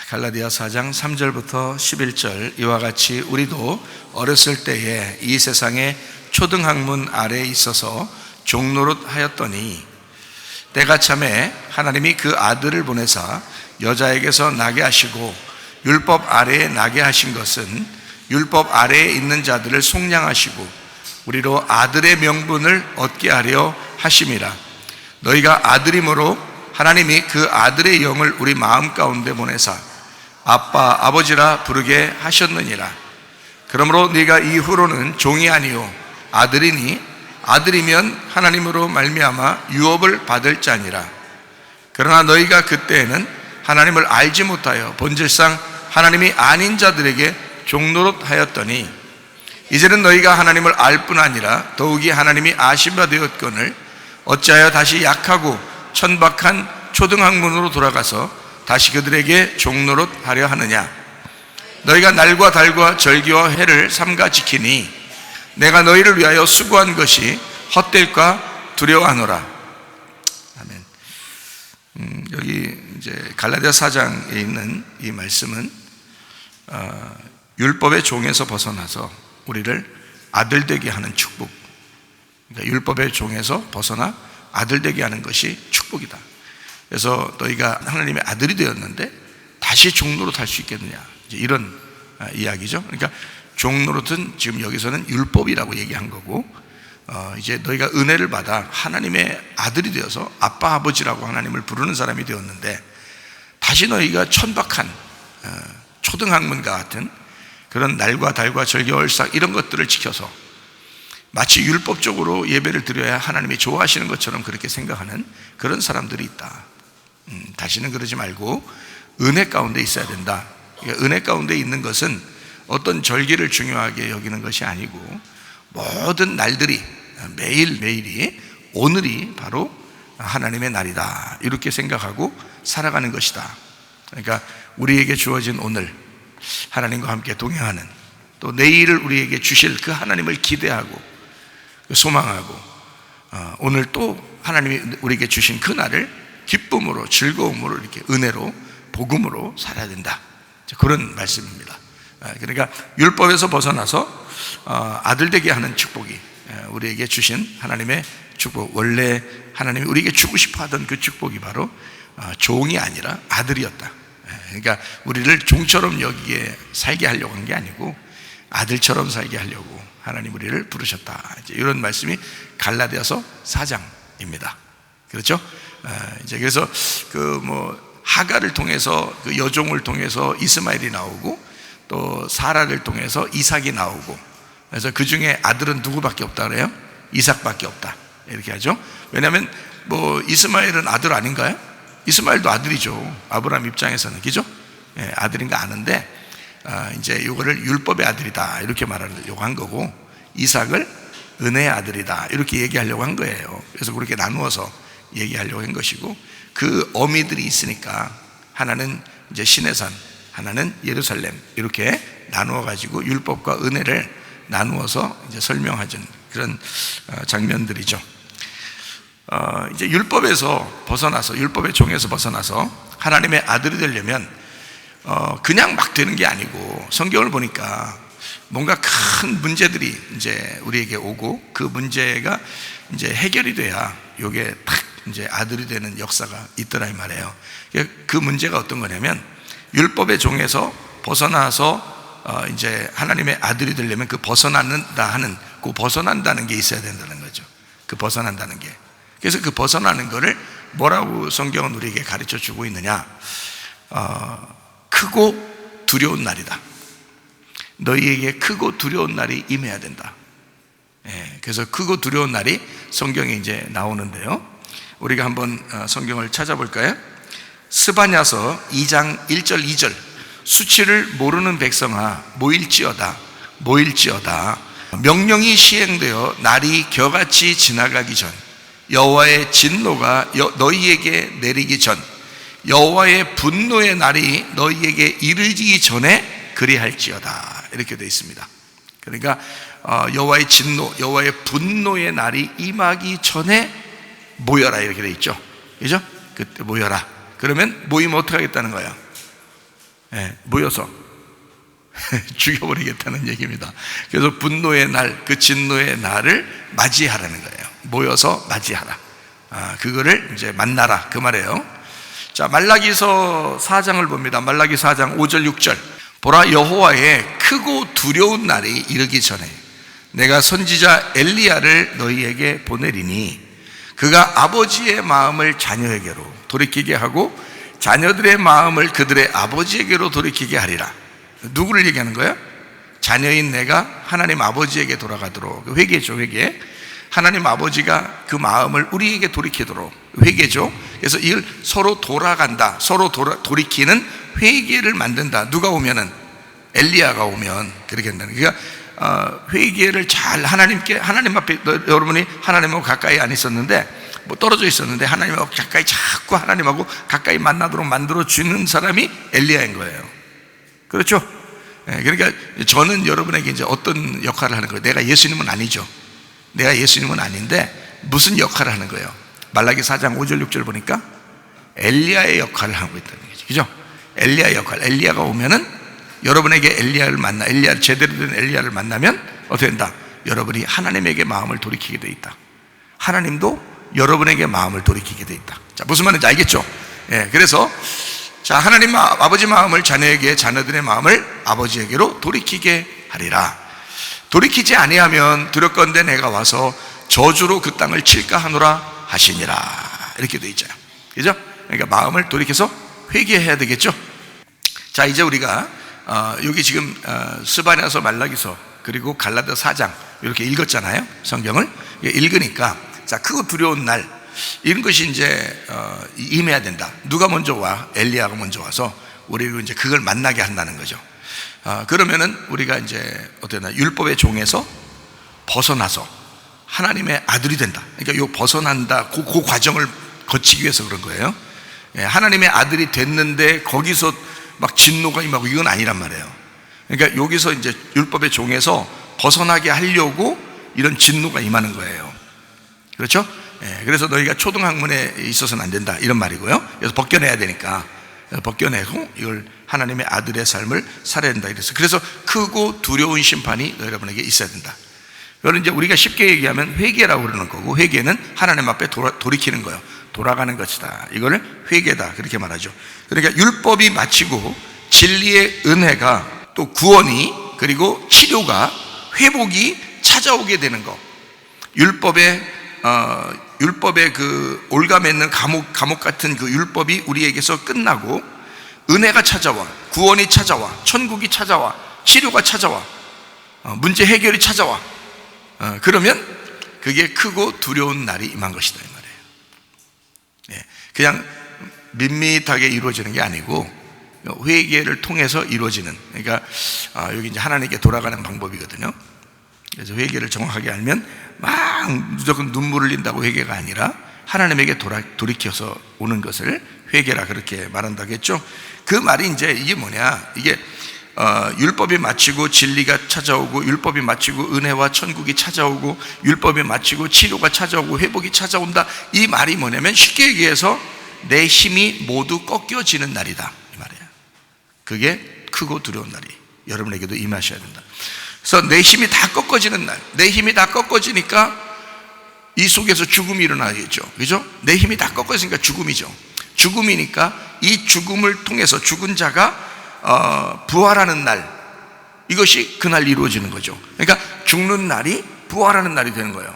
갈라디아 4장 3절부터 11절, 이와 같이 우리도 어렸을 때에 이 세상의 초등학문 아래에 있어서 종노릇 하였더니 때가 참에 하나님이 그 아들을 보내사 여자에게서 나게 하시고 율법 아래에 나게 하신 것은 율법 아래에 있는 자들을 속량하시고 우리로 아들의 명분을 얻게 하려 하심이라. 너희가 아들이므로 하나님이 그 아들의 영을 우리 마음 가운데 보내사 아빠 아버지라 부르게 하셨느니라. 그러므로 네가 이후로는 종이 아니요 아들이니 아들이면 하나님으로 말미암아 유업을 받을 자니라. 그러나 너희가 그때에는 하나님을 알지 못하여 본질상 하나님이 아닌 자들에게 종노릇 하였더니 이제는 너희가 하나님을 알 뿐 아니라 더욱이 하나님이 아신 바 되었거늘 어찌하여 다시 약하고 천박한 초등학문으로 돌아가서 다시 그들에게 종노릇 하려 하느냐. 너희가 날과 달과 절기와 해를 삼가 지키니 내가 너희를 위하여 수고한 것이 헛될까 두려워하노라. 아멘. 여기 이제 갈라디아 4장에 있는 이 말씀은 율법의 종에서 벗어나서 우리를 아들 되게 하는 축복. 그러니까 율법의 종에서 벗어나 아들 되게 하는 것이 축복이다. 그래서 너희가 하나님의 아들이 되었는데 다시 종노릇 할 수 있겠느냐, 이제 이런 이야기죠. 그러니까 종노릇은 지금 여기서는 율법이라고 얘기한 거고, 이제 너희가 은혜를 받아 하나님의 아들이 되어서 아빠 아버지라고 하나님을 부르는 사람이 되었는데 다시 너희가 천박한 초등학문과 같은 그런 날과 달과 절기 월삭 이런 것들을 지켜서 마치 율법적으로 예배를 드려야 하나님이 좋아하시는 것처럼 그렇게 생각하는 그런 사람들이 있다. 다시는 그러지 말고 은혜 가운데 있어야 된다. 그러니까 은혜 가운데 있는 것은 어떤 절기를 중요하게 여기는 것이 아니고 모든 날들이 매일매일이 오늘이 바로 하나님의 날이다, 이렇게 생각하고 살아가는 것이다. 그러니까 우리에게 주어진 오늘, 하나님과 함께 동행하는, 또 내일을 우리에게 주실 그 하나님을 기대하고 소망하고 오늘 또 하나님이 우리에게 주신 그 날을 기쁨으로 즐거움으로 이렇게 은혜로 복음으로 살아야 된다, 그런 말씀입니다. 그러니까 율법에서 벗어나서 아들 되게 하는 축복이 우리에게 주신 하나님의 축복, 원래 하나님이 우리에게 주고 싶어 하던 그 축복이 바로 종이 아니라 아들이었다. 그러니까 우리를 종처럼 여기에 살게 하려고 한 게 아니고 아들처럼 살게 하려고 하나님 우리를 부르셨다, 이제 이런 말씀이 갈라디아서 4장입니다. 그렇죠? 이제 그래서 하가를 통해서 그 여종을 통해서 이스마엘이 나오고 또 사라를 통해서 이삭이 나오고, 그래서 그 중에 아들은 누구밖에 없다 그래요? 이삭밖에 없다, 이렇게 하죠. 왜냐하면 이스마엘은 아들 아닌가요? 이스마엘도 아들이죠. 아브라함 입장에서는, 그죠? 아들인가 아는데 이제 이거를 율법의 아들이다 이렇게 말하려고 한 거고, 이삭을 은혜의 아들이다 이렇게 얘기하려고 한 거예요. 그래서 그렇게 나누어서 얘기하려고 한 것이고, 그 어미들이 있으니까 하나는 이제 시내산, 하나는 예루살렘, 이렇게 나누어 가지고 율법과 은혜를 나누어서 이제 설명하는 그런 장면들이죠. 이제 율법에서 벗어나서, 율법의 종에서 벗어나서 하나님의 아들이 되려면 그냥 막 되는 게 아니고, 성경을 보니까 뭔가 큰 문제들이 이제 우리에게 오고 그 문제가 이제 해결이 돼야 요게 딱 이제 아들이 되는 역사가 있더라 이 말이에요. 그 문제가 어떤 거냐면, 율법의 종에서 벗어나서 이제 하나님의 아들이 되려면 그 벗어난다 하는, 그 벗어난다는 게 있어야 된다는 거죠. 그 벗어난다는 게. 그래서 그 벗어나는 거를 뭐라고 성경은 우리에게 가르쳐 주고 있느냐? 크고 두려운 날이다. 너희에게 크고 두려운 날이 임해야 된다. 그래서 크고 두려운 날이 성경에 이제 나오는데요. 우리가 한번 성경을 찾아볼까요? 스바냐서 2장 1절 2절. 수치를 모르는 백성아 모일지어다 명령이 시행되어 날이 겨같이 지나가기 전, 여호와의 진노가 너희에게 내리기 전, 여호와의 분노의 날이 너희에게 이르기 전에 그리할지어다, 이렇게 되어 있습니다. 그러니까 여호와의 진노, 여호와의 분노의 날이 임하기 전에 모여라, 이렇게 되어 있죠. 그죠? 그때 모여라. 그러면 모이면 어떻게 하겠다는 거예요? 모여서 죽여버리겠다는 얘기입니다. 그래서 분노의 날, 그 진노의 날을 맞이하라는 거예요. 모여서 맞이하라. 그거를 이제 만나라 그 말이에요. 자, 말라기서 4장을 봅니다. 말라기 4장 5절 6절. 보라, 여호와의 크고 두려운 날이 이르기 전에 내가 선지자 엘리야를 너희에게 보내리니 그가 아버지의 마음을 자녀에게로 돌이키게 하고 자녀들의 마음을 그들의 아버지에게로 돌이키게 하리라. 누구를 얘기하는 거예요? 자녀인 내가 하나님 아버지에게 돌아가도록, 회개죠, 회개. 하나님 아버지가 그 마음을 우리에게 돌이키도록, 회개죠. 그래서 이걸 서로 돌아간다, 서로 돌이키는 회개를 만든다. 누가 오면은, 엘리야가 오면 그렇게 된다는. 그러니까 회개를 잘 하나님 앞에, 여러분이 하나님하고 가까이 안 있었는데, 뭐 떨어져 있었는데 하나님하고 가까이, 자꾸 하나님하고 가까이 만나도록 만들어 주는 사람이 엘리야인 거예요. 그렇죠? 그러니까 저는 여러분에게 이제 어떤 역할을 하는 거예요? 내가 예수님은 아니죠. 내가 예수님은 아닌데 무슨 역할을 하는 거예요? 말라기 4장 5절 6절 보니까 엘리야의 역할을 하고 있다는 거죠. 그죠? 엘리야의 역할. 엘리야가 오면은 여러분에게 엘리야를 만나, 엘리야, 제대로 된 엘리야를 만나면 어떻게 된다? 여러분이 하나님에게 마음을 돌이키게 돼 있다. 하나님도 여러분에게 마음을 돌이키게 돼 있다. 자, 무슨 말인지 알겠죠? 그래서 자, 하나님 아버지 마음을 자녀에게, 자녀들의 마음을 아버지에게로 돌이키게 하리라. 돌이키지 아니하면 두렵건대 내가 와서 저주로 그 땅을 칠까 하노라 하시니라. 이렇게 돼 있잖아요. 그죠? 그러니까 마음을 돌이켜서 회개해야 되겠죠? 자, 이제 우리가 여기 지금 스바냐서, 말라기서, 그리고 갈라디아 4장 이렇게 읽었잖아요. 성경을 읽으니까, 자, 크고 두려운 날, 이런 것이 이제 임해야 된다. 누가 먼저 와? 엘리야가 먼저 와서 우리를 이제 그걸 만나게 한다는 거죠. 그러면은 우리가 이제 어떠나 율법의 종에서 벗어나서 하나님의 아들이 된다. 그러니까 요 벗어난다, 그 과정을 거치기 위해서 그런 거예요. 하나님의 아들이 됐는데 거기서 막 진노가 임하고 이건 아니란 말이에요. 그러니까 여기서 이제 율법의 종에서 벗어나게 하려고 이런 진노가 임하는 거예요. 그렇죠? 그래서 너희가 초등학문에 있어서는 안 된다, 이런 말이고요. 그래서 벗겨내야 되니까 벗겨내고 이걸 하나님의 아들의 삶을 살아야 된다. 그래서 크고 두려운 심판이 여러분에게 있어야 된다. 이걸 이제 우리가 쉽게 얘기하면 회개라고 그러는 거고, 회개는 하나님 앞에 돌이키는 거예요. 돌아가는 것이다. 이걸 회개다, 그렇게 말하죠. 그러니까 율법이 마치고 진리의 은혜가, 또 구원이, 그리고 치료가, 회복이 찾아오게 되는 거. 율법의 그 올가매는 감옥 같은 그 율법이 우리에게서 끝나고 은혜가 찾아와, 구원이 찾아와, 천국이 찾아와, 치료가 찾아와, 문제 해결이 찾아와. 그러면 그게 크고 두려운 날이 임한 것이다, 이 말이에요. 그냥 밋밋하게 이루어지는 게 아니고 회개를 통해서 이루어지는, 그러니까 여기 이제 하나님께 돌아가는 방법이거든요. 그래서 회개를 정확하게 알면 막 무조건 눈물을 흘린다고 회개가 아니라 하나님에게 돌이켜서 오는 것을 회개라 그렇게 말한다겠죠. 그 말이 이제 이게 뭐냐, 이게 율법이 마치고 진리가 찾아오고, 율법이 마치고 은혜와 천국이 찾아오고, 율법이 마치고 치료가 찾아오고, 회복이 찾아온다. 이 말이 뭐냐면 쉽게 얘기해서 내 힘이 모두 꺾여지는 날이다, 이 말이에요. 그게 크고 두려운 날이 여러분에게도 임하셔야 된다. 그래서 내 힘이 다 꺾어지는 날, 내 힘이 다 꺾어지니까 이 속에서 죽음이 일어나겠죠. 그죠? 내 힘이 다 꺾어지니까 죽음이죠. 죽음이니까 이 죽음을 통해서 죽은 자가 부활하는 날, 이것이 그날 이루어지는 거죠. 그러니까 죽는 날이 부활하는 날이 되는 거예요.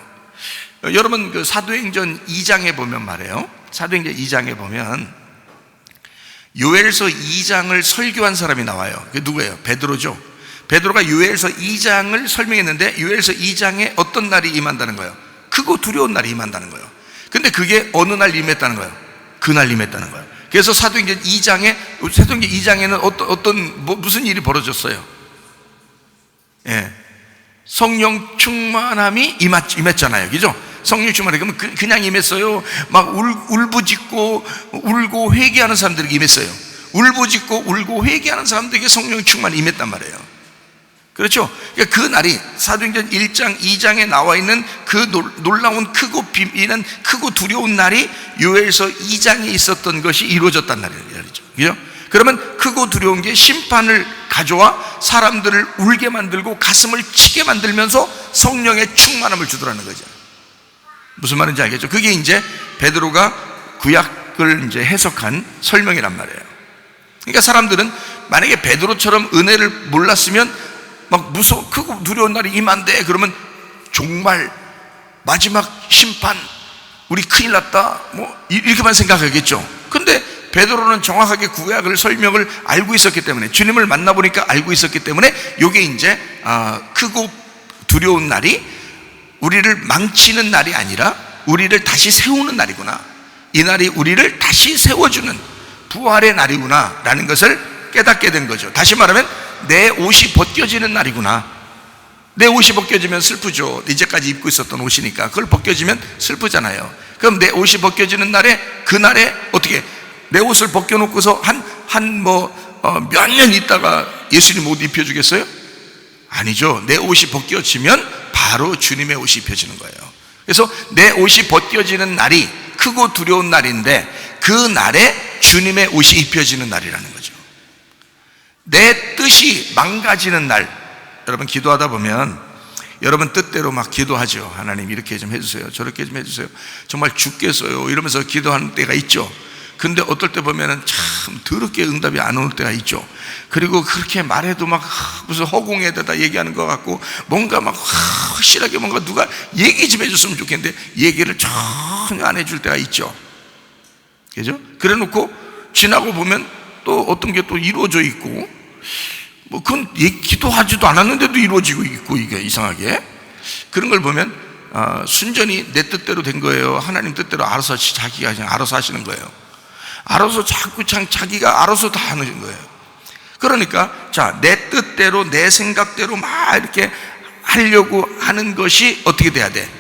여러분 그 사도행전 2장에 보면 말이에요. 사도행전 2장에 보면 요엘서 2장을 설교한 사람이 나와요. 그게 누구예요? 베드로죠. 베드로가 요엘서 2장을 설명했는데 요엘서 2장에 어떤 날이 임한다는 거예요? 크고 두려운 날이 임한다는 거예요. 근데 그게 어느 날 임했다는 거예요? 그날 임했다는 거예요. 그래서 사도행전 2장에는 무슨 일이 벌어졌어요? 성령 충만함이 임했잖아요. 그죠? 성령 충만함이, 그러면 그냥 임했어요? 막 울부짖고 울고 회개하는 사람들에게 임했어요. 울부짖고 울고 회개하는 사람들에게 성령 충만이 임했단 말이에요. 그렇죠? 그러니까 그 날이 사도행전 1장, 2장에 나와 있는 그 놀라운 크고 비밀한 크고 두려운 날이 요엘서 2장에 있었던 것이 이루어졌단 날이죠. 그죠? 그러면 크고 두려운 게 심판을 가져와 사람들을 울게 만들고 가슴을 치게 만들면서 성령의 충만함을 주더라는 거죠. 무슨 말인지 알겠죠? 그게 이제 베드로가 구약을 이제 해석한 설명이란 말이에요. 그러니까 사람들은 만약에 베드로처럼 은혜를 몰랐으면 막 무서워, 크고 두려운 날이 임한대. 그러면 정말 마지막 심판, 우리 큰일 났다, 뭐 이렇게만 생각하겠죠. 근데 베드로는 정확하게 구약을 설명을 알고 있었기 때문에, 주님을 만나보니까 알고 있었기 때문에 이게 이제 크고 두려운 날이 우리를 망치는 날이 아니라 우리를 다시 세우는 날이구나, 이 날이 우리를 다시 세워주는 부활의 날이구나 라는 것을 깨닫게 된 거죠. 다시 말하면 내 옷이 벗겨지는 날이구나. 내 옷이 벗겨지면 슬프죠. 이제까지 입고 있었던 옷이니까 그걸 벗겨지면 슬프잖아요. 그럼 내 옷이 벗겨지는 날에, 그날에 어떻게 내 옷을 벗겨놓고서 몇 년 있다가 예수님 옷 입혀주겠어요? 아니죠. 내 옷이 벗겨지면 바로 주님의 옷이 입혀지는 거예요. 그래서 내 옷이 벗겨지는 날이 크고 두려운 날인데 그 날에 주님의 옷이 입혀지는 날이라는 거죠. 내 뜻이 망가지는 날, 여러분 기도하다 보면 여러분 뜻대로 막 기도하죠. 하나님 이렇게 좀 해주세요, 저렇게 좀 해주세요, 정말 죽겠어요 이러면서 기도하는 때가 있죠. 근데 어떨 때 보면은 참 더럽게 응답이 안 오는 때가 있죠. 그리고 그렇게 말해도 막 무슨 허공에다가 얘기하는 것 같고 뭔가 막 확실하게 뭔가 누가 얘기 좀 해줬으면 좋겠는데 얘기를 전혀 안 해줄 때가 있죠. 그죠? 그래 놓고 지나고 보면 또 어떤 게 또 이루어져 있고, 뭐 그건 기도하지도 않았는데도 이루어지고 있고, 이게 이상하게 그런 걸 보면 순전히 내 뜻대로 된 거예요, 하나님 뜻대로 알아서 자기가 그냥 알아서 하시는 거예요. 알아서 자꾸 자기가 알아서 다 하는 거예요. 그러니까 자, 내 뜻대로 내 생각대로 막 이렇게 하려고 하는 것이 어떻게 돼야 돼?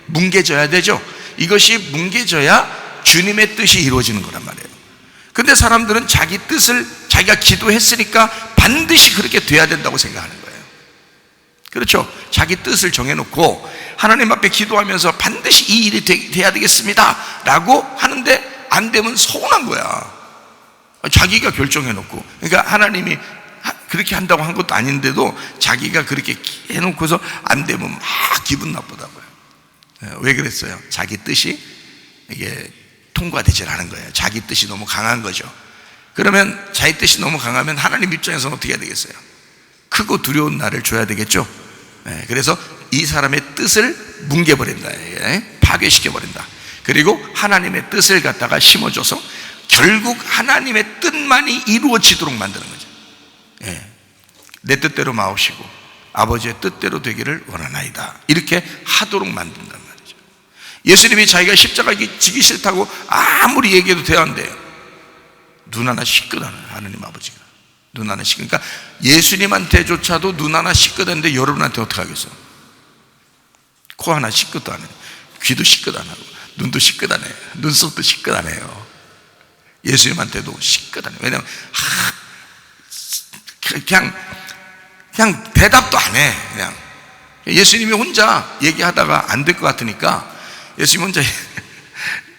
뭉개져야 되죠. 이것이 뭉개져야 주님의 뜻이 이루어지는 거란 말이에요. 근데 사람들은 자기 뜻을 자기가 기도했으니까 반드시 그렇게 돼야 된다고 생각하는 거예요. 그렇죠? 자기 뜻을 정해놓고 하나님 앞에 기도하면서 반드시 이 일이 돼야 되겠습니다 라고 하는데 안 되면 서운한 거야. 자기가 결정해놓고. 그러니까 하나님이 그렇게 한다고 한 것도 아닌데도 자기가 그렇게 해놓고서 안 되면 막 기분 나쁘다고요. 왜 그랬어요? 자기 뜻이 이게 통과되질 않은 거예요. 자기 뜻이 너무 강한 거죠. 그러면 자기 뜻이 너무 강하면 하나님 입장에서는 어떻게 해야 되겠어요? 크고 두려운 날을 줘야 되겠죠. 그래서 이 사람의 뜻을 뭉개버린다, 파괴시켜버린다. 그리고 하나님의 뜻을 갖다가 심어줘서 결국 하나님의 뜻만이 이루어지도록 만드는 거죠. 내 뜻대로 마옵시고 아버지의 뜻대로 되기를 원하나이다, 이렇게 하도록 만든단 말이죠. 예수님이 자기가 십자가 지기 싫다고 아무리 얘기해도 돼안돼요. 눈 하나 씻거든, 하나님 아버지가 눈 하나 씻고. 그러니까 예수님한테조차도 눈 하나 씻거든데 여러분한테 어떻게 하겠어? 코 하나 씻것도 안 해요. 귀도 씻것 안 하고 눈도 씻것 안 해요. 눈썹도 씻것 안 해요. 예수님한테도 씻것 안 해요. 왜냐하면 그냥 대답도 안 해. 그냥 예수님이 혼자 얘기하다가 안 될 것 같으니까, 예수님 혼자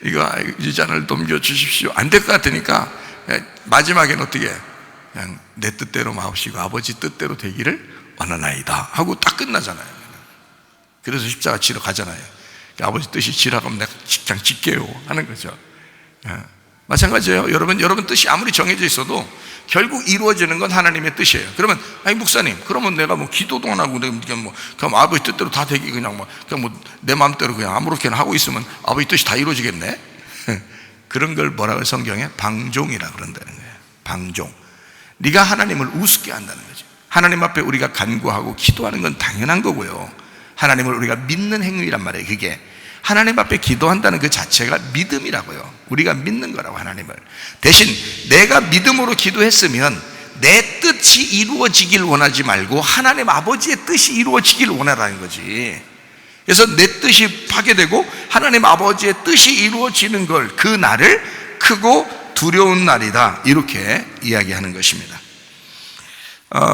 이거 이 잔을 넘겨주십시오 안 될 것 같으니까 마지막에는 어떻게 해? 그냥 내 뜻대로 마옵시고 아버지 뜻대로 되기를 원하나이다 하고 딱 끝나잖아요. 그래서 십자가 지러 가잖아요. 아버지 뜻이 지라고 하면 내가 그냥 짓게요 하는 거죠. 마찬가지예요. 여러분 뜻이 아무리 정해져 있어도 결국 이루어지는 건 하나님의 뜻이에요. 그러면 아니 목사님, 그러면 내가 뭐 기도도 안 하고 내가 그냥 아버지 뜻대로 다 되기 그냥 내 마음대로 그냥 아무렇게나 하고 있으면 아버지 뜻이 다 이루어지겠네? 그런 걸 뭐라고 성경에 방종이라 그런다는 거예요. 방종. 네가 하나님을 우습게 한다는 거죠. 하나님 앞에 우리가 간구하고 기도하는 건 당연한 거고요. 하나님을 우리가 믿는 행위란 말이에요. 그게 하나님 앞에 기도한다는 그 자체가 믿음이라고요. 우리가 믿는 거라고, 하나님을. 대신 내가 믿음으로 기도했으면 내 뜻이 이루어지길 원하지 말고 하나님 아버지의 뜻이 이루어지길 원하라는 거지. 그래서 내 뜻이 파괴되고 하나님 아버지의 뜻이 이루어지는 걸, 그 날을 크고 두려운 날이다, 이렇게 이야기하는 것입니다.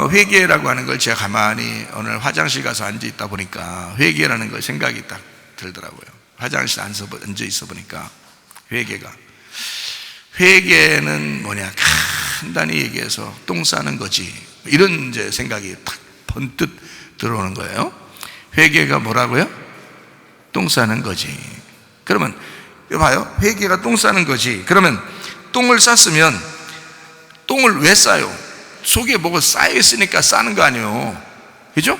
회개라고 하는 걸 제가 가만히 오늘 화장실 가서 앉아 있다 보니까 회개라는 걸 생각이 딱 들더라고요. 화장실 앉아 있어 보니까 회개는 뭐냐, 단단히 얘기해서 똥 싸는 거지, 이런 이제 생각이 탁 번뜩 들어오는 거예요. 회개가 뭐라고요? 똥 싸는 거지. 그러면 봐요, 회개가 똥 싸는 거지. 그러면 똥을 쌌으면 똥을 왜 싸요? 속에 뭐가 쌓여 있으니까 싸는 거 아니에요, 그죠?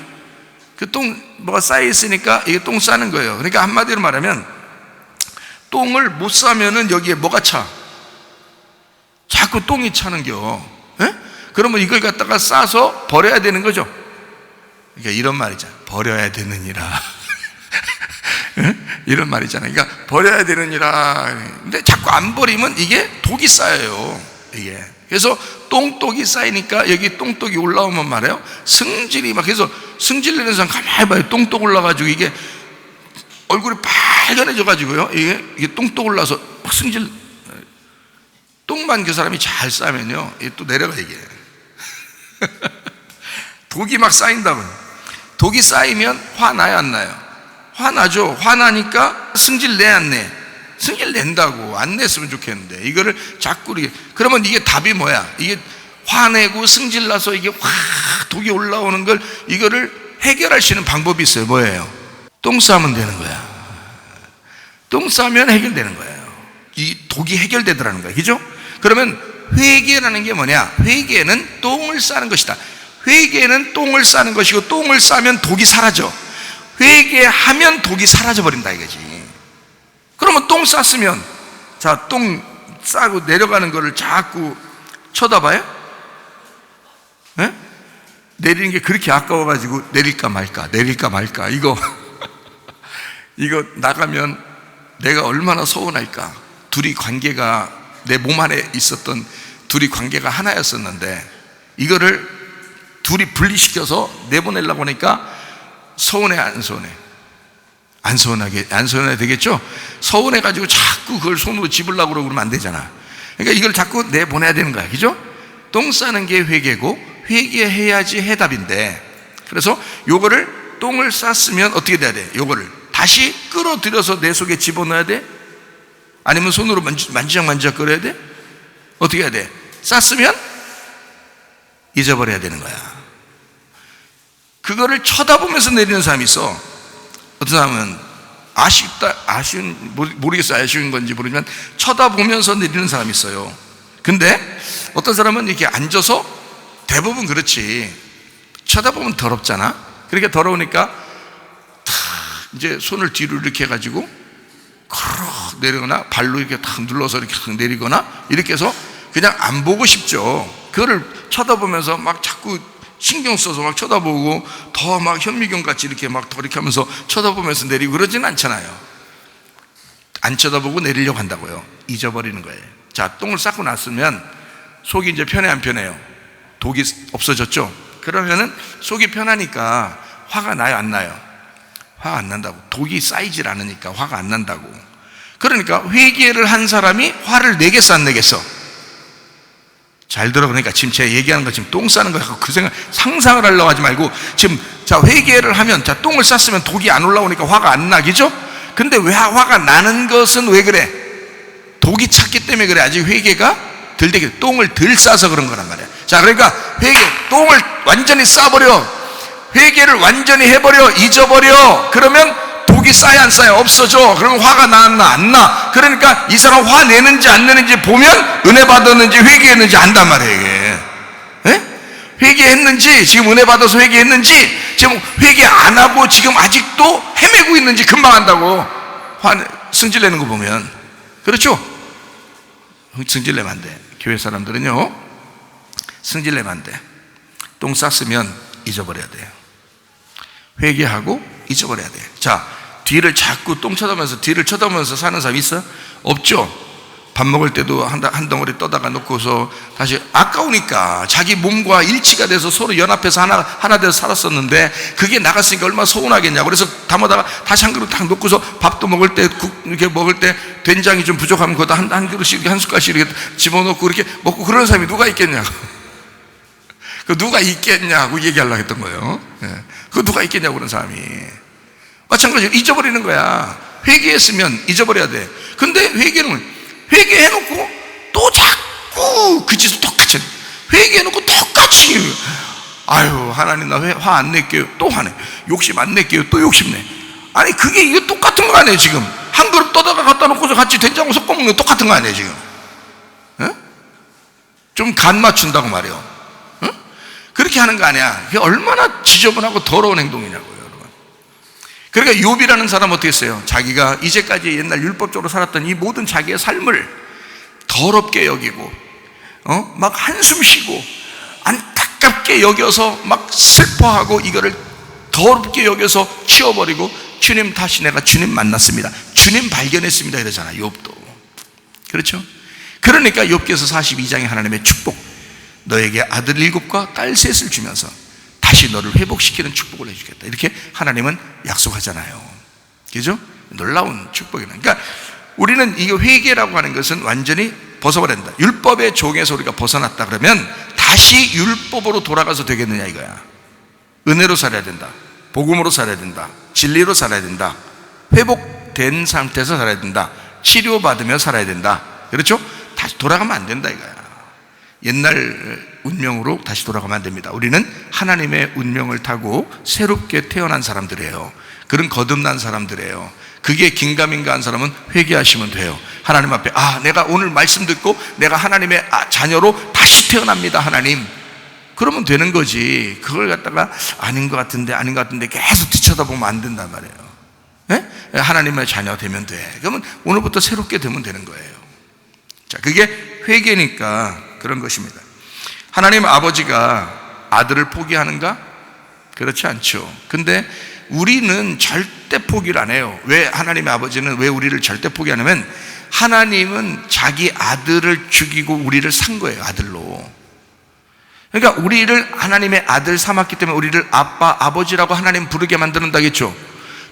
그 똥 뭐가 쌓여 있으니까 이게 똥 싸는 거예요. 그러니까 한마디로 말하면 똥을 못 싸면은 여기에 뭐가 차? 자꾸 똥이 차는겨. 에? 그러면 이걸 갖다가 싸서 버려야 되는 거죠. 그러니까 이런 말이잖아, 버려야 되느니라. 이런 말이잖아요. 그러니까 버려야 되느니라. 근데 자꾸 안 버리면 이게 독이 쌓여요, 이게. 그래서 똥독이 쌓이니까 여기 똥독이 올라오면 말이에요, 승질이 막, 그래서 승질 내는 사람 가만히 봐요. 똥독 올라가지고 이게 얼굴이 빨개져 가지고요, 이게 똥독 올라서 막 승질. 똥만 그 사람이 잘 싸면요, 이게 또 내려가, 이게. 독이 막 쌓인다고요. 독이 쌓이면 화나요, 안 나요? 화나죠. 화나니까 승질 내, 안 내? 승질 낸다고. 안 냈으면 좋겠는데 이거를 자꾸 이렇게. 그러면 이게 답이 뭐야? 이게 화내고 승질 나서 이게 확 독이 올라오는 걸, 이거를 해결할 수 있는 방법이 있어요. 뭐예요? 똥 싸면 되는 거야. 똥 싸면 해결되는 거예요. 이 독이 해결되더라는 거예요, 그죠? 그러면 회개라는 게 뭐냐? 회개는 똥을 싸는 것이다. 회개는 똥을 싸는 것이고, 똥을 싸면 독이 사라져. 회개하면 독이 사라져 버린다 이거지. 그러면 똥 쌌으면, 자, 똥 싸고 내려가는 거를 자꾸 쳐다봐요? 네? 내리는 게 그렇게 아까워가지고 내릴까 말까, 내릴까 말까, 이거 나가면 내가 얼마나 서운할까. 둘이 관계가, 내 몸 안에 있었던 둘이 관계가 하나였었는데 이거를 둘이 분리시켜서 내보내려고 하니까 서운해, 안 서운해? 안 서운해 되겠죠? 서운해가지고 자꾸 그걸 손으로 집으려고 그러면 안 되잖아. 그러니까 이걸 자꾸 내보내야 되는 거야, 그죠? 똥 싸는 게 회개고, 회개해야지 해답인데, 그래서 요거를, 똥을 쌌으면 어떻게 돼야 돼? 요거를 다시 끌어들여서 내 속에 집어넣어야 돼? 아니면 손으로 만지작 거려야 돼? 어떻게 해야 돼? 쌌으면 잊어버려야 되는 거야. 그거를 쳐다보면서 내리는 사람이 있어. 어떤 사람은 모르겠어요. 아쉬운 건지 모르지만 쳐다보면서 내리는 사람이 있어요. 근데 어떤 사람은 이렇게 앉아서, 대부분 그렇지, 쳐다보면 더럽잖아. 그러니까 더러우니까 이제 손을 뒤로 이렇게 해가지고 크럭 내리거나, 발로 이렇게 탁 눌러서 이렇게 탁 내리거나, 이렇게 해서 그냥 안 보고 싶죠. 그거를 쳐다보면서 막 자꾸 신경 써서 막 쳐다보고, 더 막 현미경 같이 이렇게 막 더 이렇게 하면서 쳐다보면서 내리고 그러진 않잖아요. 안 쳐다보고 내리려고 한다고요. 잊어버리는 거예요. 자, 똥을 쌌고 났으면 속이 이제 편해, 안 편해요? 독이 없어졌죠? 그러면은 속이 편하니까 화가 나요, 안 나요? 화가 안 난다고. 독이 쌓이질 않으니까 화가 안 난다고. 그러니까 회개를 한 사람이 화를 내겠어, 안 내겠어? 잘 들어. 그러니까 지금 제가 얘기하는 거, 지금 똥 싸는 거 그 생각, 상상을 하려고 하지 말고, 지금, 자, 회개를 하면, 자, 똥을 쌌으면 독이 안 올라오니까 화가 안 나겠죠? 근데 왜 화가 나는 것은 왜 그래? 독이 찼기 때문에 그래. 아직 회개가 덜 되게, 똥을 덜 싸서 그런 거란 말이야. 자, 그러니까 똥을 완전히 싸버려. 회개를 완전히 해버려. 잊어버려. 그러면 독이 쌓여, 안 쌓여? 없어져. 그러면 화가 나나 안 나? 그러니까 이 사람 화 내는지 안 내는지 보면 은혜 받았는지 회개했는지 안단 말이에요, 이게. 네? 회개했는지, 지금 은혜 받아서 회개했는지, 지금 회개 안 하고 지금 아직도 헤매고 있는지 금방 안다고. 승질 내는 거 보면. 그렇죠? 승질 내면 안 돼. 교회 사람들은요, 승질 내면 안 돼. 똥 쌌으면 잊어버려야 돼요. 회개하고 잊어버려야 돼요. 자, 뒤를 자꾸 똥 쳐다보면서, 뒤를 쳐다보면서 사는 사람 있어? 없죠? 밥 먹을 때도 한 덩어리 떠다가 놓고서 다시, 아까우니까 자기 몸과 일치가 돼서 서로 연합해서 하나 돼서 살았었는데 그게 나갔으니까 얼마나 서운하겠냐고. 그래서 담아다가 다시 한 그릇 딱 놓고서, 밥도 먹을 때, 국 이렇게 먹을 때 된장이 좀 부족하면 그것도 한 그릇씩, 한 숟갈씩 이렇게 집어넣고 이렇게 먹고 그러는 사람이 누가 있겠냐고. 그 누가 있겠냐고 얘기하려고 했던 거예요. 그 누가 있겠냐고, 그런 사람이. 마찬가지로 잊어버리는 거야. 회개했으면 잊어버려야 돼. 근데 회개해놓고 또 자꾸 자꾸 그 짓을 똑같이 회개해놓고 똑같이 아유 하나님 나 화 안 낼게요 또 화내, 욕심 안 낼게요 또 욕심내. 아니 그게 이게 똑같은 거 아니에요 지금. 한 그릇 떠다가 갖다 놓고서 같이 된장을 섞어 먹는 거 똑같은 거 아니에요 지금. 좀 간 맞춘다고 말이에요. 그렇게 하는 거 아니야. 그게 얼마나 지저분하고 더러운 행동이냐고요 여러분. 그러니까 욥이라는 사람 어떻게 했어요? 자기가 이제까지 옛날 율법적으로 살았던 이 모든 자기의 삶을 더럽게 여기고 막 한숨 쉬고 안타깝게 여겨서 막 슬퍼하고 이거를 더럽게 여겨서 치워버리고 주님 다시 내가 주님 만났습니다, 주님 발견했습니다 이러잖아요 욥도. 그렇죠? 그러니까 욥기서 42장에 하나님의 축복, 너에게 아들 7과 딸 3을 주면서 다시 너를 회복시키는 축복을 해주겠다 이렇게 하나님은 약속하잖아요. 그죠? 놀라운 축복이네. 그러니까 우리는 이게 회개라고 하는 것은 완전히 벗어버려야 된다. 율법의 종에서 우리가 벗어났다 그러면 다시 율법으로 돌아가서 되겠느냐 이거야. 은혜로 살아야 된다, 복음으로 살아야 된다, 진리로 살아야 된다, 회복된 상태에서 살아야 된다, 치료받으며 살아야 된다. 그렇죠? 다시 돌아가면 안 된다 이거야. 옛날 운명으로 다시 돌아가면 안 됩니다. 우리는 하나님의 운명을 타고 새롭게 태어난 사람들이에요. 그런 거듭난 사람들이에요. 그게 긴가민가한 사람은 회개하시면 돼요. 하나님 앞에 내가 오늘 말씀 듣고 내가 하나님의 자녀로 다시 태어납니다 하나님, 그러면 되는 거지. 그걸 갖다가 아닌 것 같은데 계속 뒤쳐다보면 안 된단 말이에요. 네? 하나님의 자녀 되면 돼. 그러면 오늘부터 새롭게 되면 되는 거예요. 자, 그게 회개니까 그런 것입니다. 하나님 아버지가 아들을 포기하는가? 그렇지 않죠. 근데 우리는 절대 포기를 안 해요. 왜 하나님의 아버지는 왜 우리를 절대 포기하냐면 하나님은 자기 아들을 죽이고 우리를 산 거예요, 아들로. 그러니까 우리를 하나님의 아들 삼았기 때문에 우리를 아빠, 아버지라고 하나님 부르게 만드는다겠죠.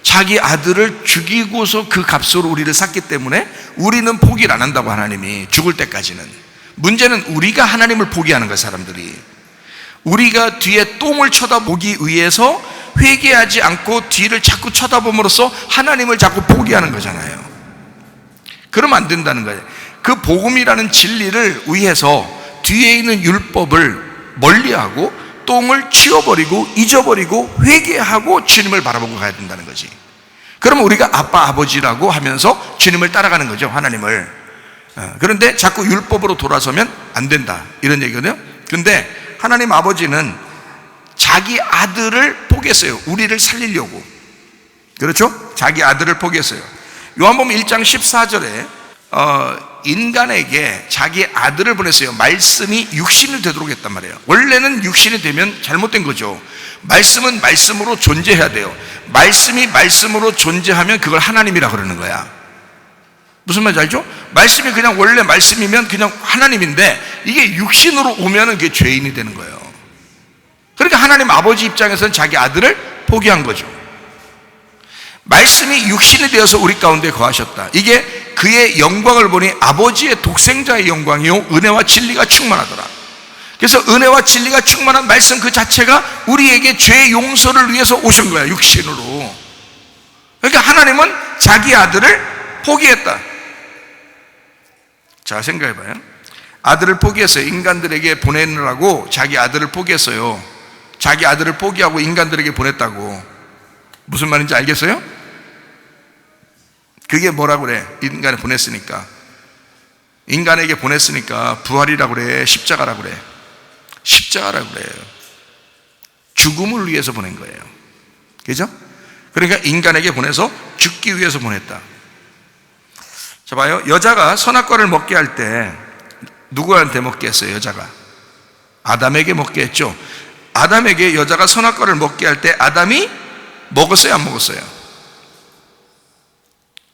자기 아들을 죽이고서 그 값으로 우리를 샀기 때문에 우리는 포기를 안 한다고, 하나님이 죽을 때까지는. 문제는 우리가 하나님을 포기하는 거예요. 사람들이 우리가 뒤에 똥을 쳐다보기 위해서 회개하지 않고 뒤를 자꾸 쳐다봄으로써 하나님을 자꾸 포기하는 거잖아요. 그러면 안 된다는 거예요. 그 복음이라는 진리를 위해서 뒤에 있는 율법을 멀리하고 똥을 치워버리고 잊어버리고 회개하고 주님을 바라보고 가야 된다는 거지. 그러면 우리가 아빠 아버지라고 하면서 주님을 따라가는 거죠, 하나님을. 그런데 자꾸 율법으로 돌아서면 안 된다 이런 얘기거든요. 그런데 하나님 아버지는 자기 아들을 포기했어요. 우리를 살리려고. 그렇죠? 자기 아들을 포기했어요. 요한복음 1장 14절에 인간에게 자기 아들을 보냈어요. 말씀이 육신이 되도록 했단 말이에요. 원래는 육신이 되면 잘못된 거죠. 말씀은 말씀으로 존재해야 돼요. 말씀이 말씀으로 존재하면 그걸 하나님이라 그러는 거야. 무슨 말인지 알죠? 말씀이 그냥 원래 말씀이면 그냥 하나님인데 이게 육신으로 오면은 그게 죄인이 되는 거예요. 그러니까 하나님 아버지 입장에서는 자기 아들을 포기한 거죠. 말씀이 육신이 되어서 우리 가운데 거하셨다. 이게 그의 영광을 보니 아버지의 독생자의 영광이요 은혜와 진리가 충만하더라. 그래서 은혜와 진리가 충만한 말씀 그 자체가 우리에게 죄 용서를 위해서 오신 거야, 육신으로. 그러니까 하나님은 자기 아들을 포기했다. 자, 생각해봐요. 아들을 포기했어요. 인간들에게 보내느라고 자기 아들을 포기했어요. 자기 아들을 포기하고 인간들에게 보냈다고. 무슨 말인지 알겠어요? 그게 뭐라고 그래? 인간에 보냈으니까. 인간에게 보냈으니까 부활이라고 그래? 십자가라고 그래? 십자가라고 그래요. 죽음을 위해서 보낸 거예요. 그죠? 그러니까 인간에게 보내서 죽기 위해서 보냈다. 자, 봐요. 여자가 선악과를 먹게 할 때 누구한테 먹게 했어요? 여자가 아담에게 먹게 했죠. 아담에게 여자가 선악과를 먹게 할 때 아담이 먹었어요, 안 먹었어요?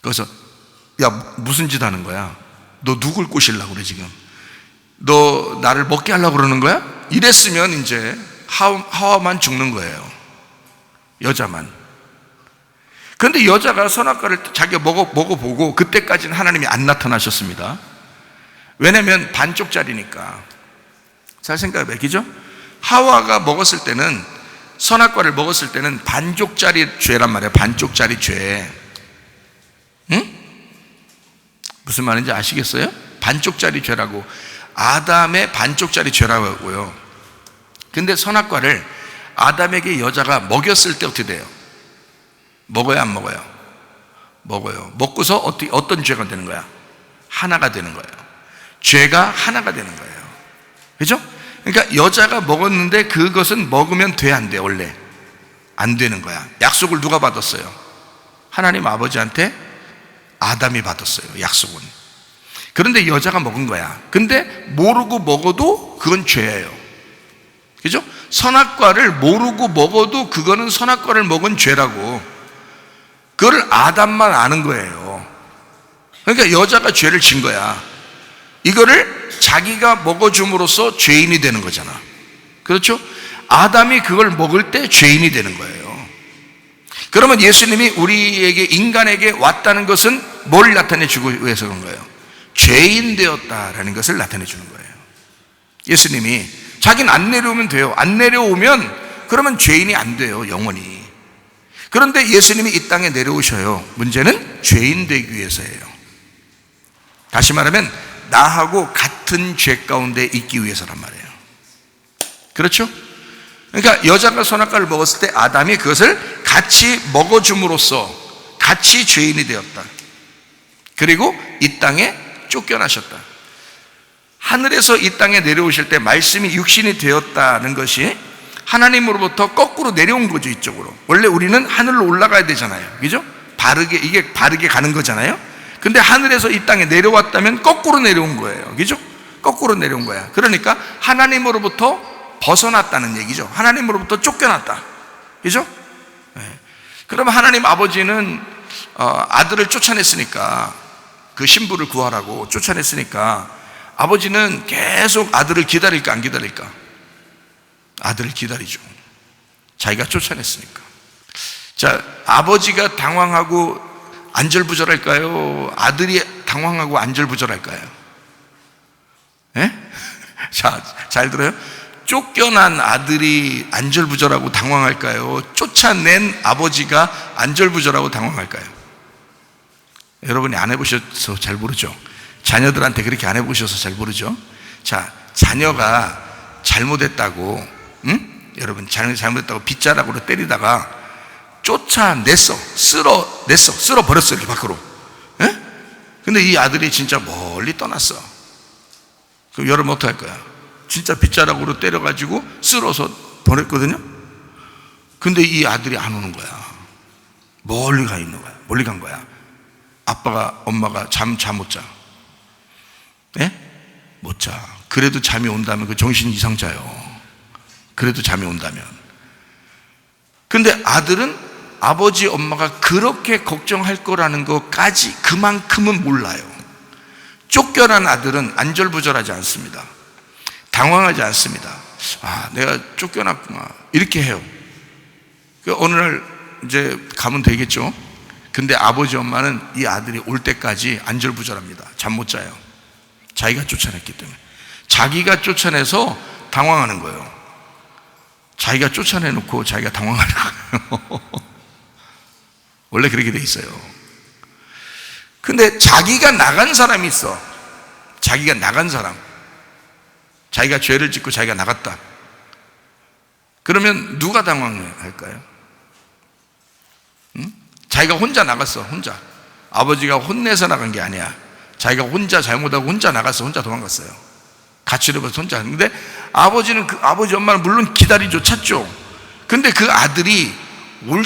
그래서 야, 무슨 짓 하는 거야? 너 누굴 꼬시려고 그래 지금? 너 나를 먹게 하려고 그러는 거야? 이랬으면 이제 하와만 죽는 거예요, 여자만. 그런데 여자가 선악과를 자기가 먹어보고 그때까지는 하나님이 안 나타나셨습니다. 왜냐하면 반쪽짜리니까. 잘 생각해봐요. 그죠? 하와가 먹었을 때는, 선악과를 먹었을 때는 반쪽짜리 죄란 말이에요. 반쪽짜리 죄. 응? 무슨 말인지 아시겠어요? 반쪽짜리 죄라고. 아담의 반쪽짜리 죄라고 하고요. 근데 선악과를 아담에게 여자가 먹였을 때 어떻게 돼요? 먹어요, 안 먹어요? 먹어요. 먹고서 어떤 죄가 되는 거야? 하나가 되는 거예요. 죄가 하나가 되는 거예요. 그죠? 그러니까 여자가 먹었는데 그것은 먹으면 돼, 안 돼? 원래 안 되는 거야. 약속을 누가 받았어요? 하나님 아버지한테 아담이 받았어요, 약속은. 그런데 여자가 먹은 거야. 근데 모르고 먹어도 그건 죄예요. 그죠? 선악과를 모르고 먹어도 그거는 선악과를 먹은 죄라고. 그걸 아담만 아는 거예요. 그러니까 여자가 죄를 진 거야. 이거를 자기가 먹어줌으로써 죄인이 되는 거잖아. 그렇죠? 아담이 그걸 먹을 때 죄인이 되는 거예요. 그러면 예수님이 우리에게, 인간에게 왔다는 것은 뭘 나타내 주고 위해서 그런 거예요? 죄인 되었다라는 것을 나타내 주는 거예요. 예수님이 자기는 안 내려오면 돼요. 안 내려오면 그러면 죄인이 안 돼요, 영원히. 그런데 예수님이 이 땅에 내려오셔요. 문제는 죄인 되기 위해서예요. 다시 말하면 나하고 같은 죄 가운데 있기 위해서란 말이에요. 그렇죠? 그러니까 여자가 선악과를 먹었을 때 아담이 그것을 같이 먹어줌으로써 같이 죄인이 되었다. 그리고 이 땅에 쫓겨나셨다. 하늘에서 이 땅에 내려오실 때 말씀이 육신이 되었다는 것이 하나님으로부터 거꾸로 내려온 거죠, 이쪽으로. 원래 우리는 하늘로 올라가야 되잖아요. 그죠? 이게 바르게 가는 거잖아요. 근데 하늘에서 이 땅에 내려왔다면 거꾸로 내려온 거예요. 그죠? 거꾸로 내려온 거야. 그러니까 하나님으로부터 벗어났다는 얘기죠. 하나님으로부터 쫓겨났다. 그죠? 네. 그러면 하나님 아버지는 아들을 쫓아냈으니까, 그 신부를 구하라고 쫓아냈으니까 아버지는 계속 아들을 기다릴까 안 기다릴까? 아들을 기다리죠. 자기가 쫓아냈으니까. 자, 아버지가 당황하고 안절부절할까요? 아들이 당황하고 안절부절할까요? 예? 자, 잘 들어요? 쫓겨난 아들이 안절부절하고 당황할까요? 쫓아낸 아버지가 안절부절하고 당황할까요? 여러분이 안 해보셔서 잘 모르죠. 자녀들한테 그렇게 안 해보셔서 잘 모르죠. 자, 자녀가 잘못했다고, 여러분, 자녀가 잘못했다고 빗자락으로 때리다가 쫓아냈어. 쓸어버렸어, 이렇게 밖으로. 예? 근데 이 아들이 진짜 멀리 떠났어. 그럼 여러분 어떡할 거야? 진짜 빗자락으로 때려가지고 쓸어서 보냈거든요. 근데 이 아들이 안 오는 거야. 멀리 가 있는 거야. 멀리 간 거야. 아빠가, 엄마가 잠 못 자. 예? 못 자. 그래도 잠이 온다면 그 정신이 이상 자요. 그래도 잠이 온다면. 근데 아들은 아버지, 엄마가 그렇게 걱정할 거라는 것까지 그만큼은 몰라요. 쫓겨난 아들은 안절부절하지 않습니다. 당황하지 않습니다. 아, 내가 쫓겨났구나. 이렇게 해요. 어느 날 이제 가면 되겠죠. 근데 아버지, 엄마는 이 아들이 올 때까지 안절부절합니다. 잠 못 자요. 자기가 쫓아냈기 때문에. 자기가 쫓아내서 당황하는 거예요. 자기가 쫓아내놓고 자기가 당황하는 거예요. 원래 그렇게 돼 있어요. 근데 자기가 나간 사람이 있어. 자기가 나간 사람. 자기가 죄를 짓고 자기가 나갔다. 그러면 누가 당황할까요? 응? 자기가 혼자 나갔어. 혼자. 아버지가 혼내서 나간 게 아니야. 자기가 혼자 잘못하고 혼자 나갔어. 혼자 도망갔어요. 가출해버려서 혼자. 근데 아버지는, 아버지, 엄마는 물론 기다리죠. 찾죠. 근데 그 아들이 올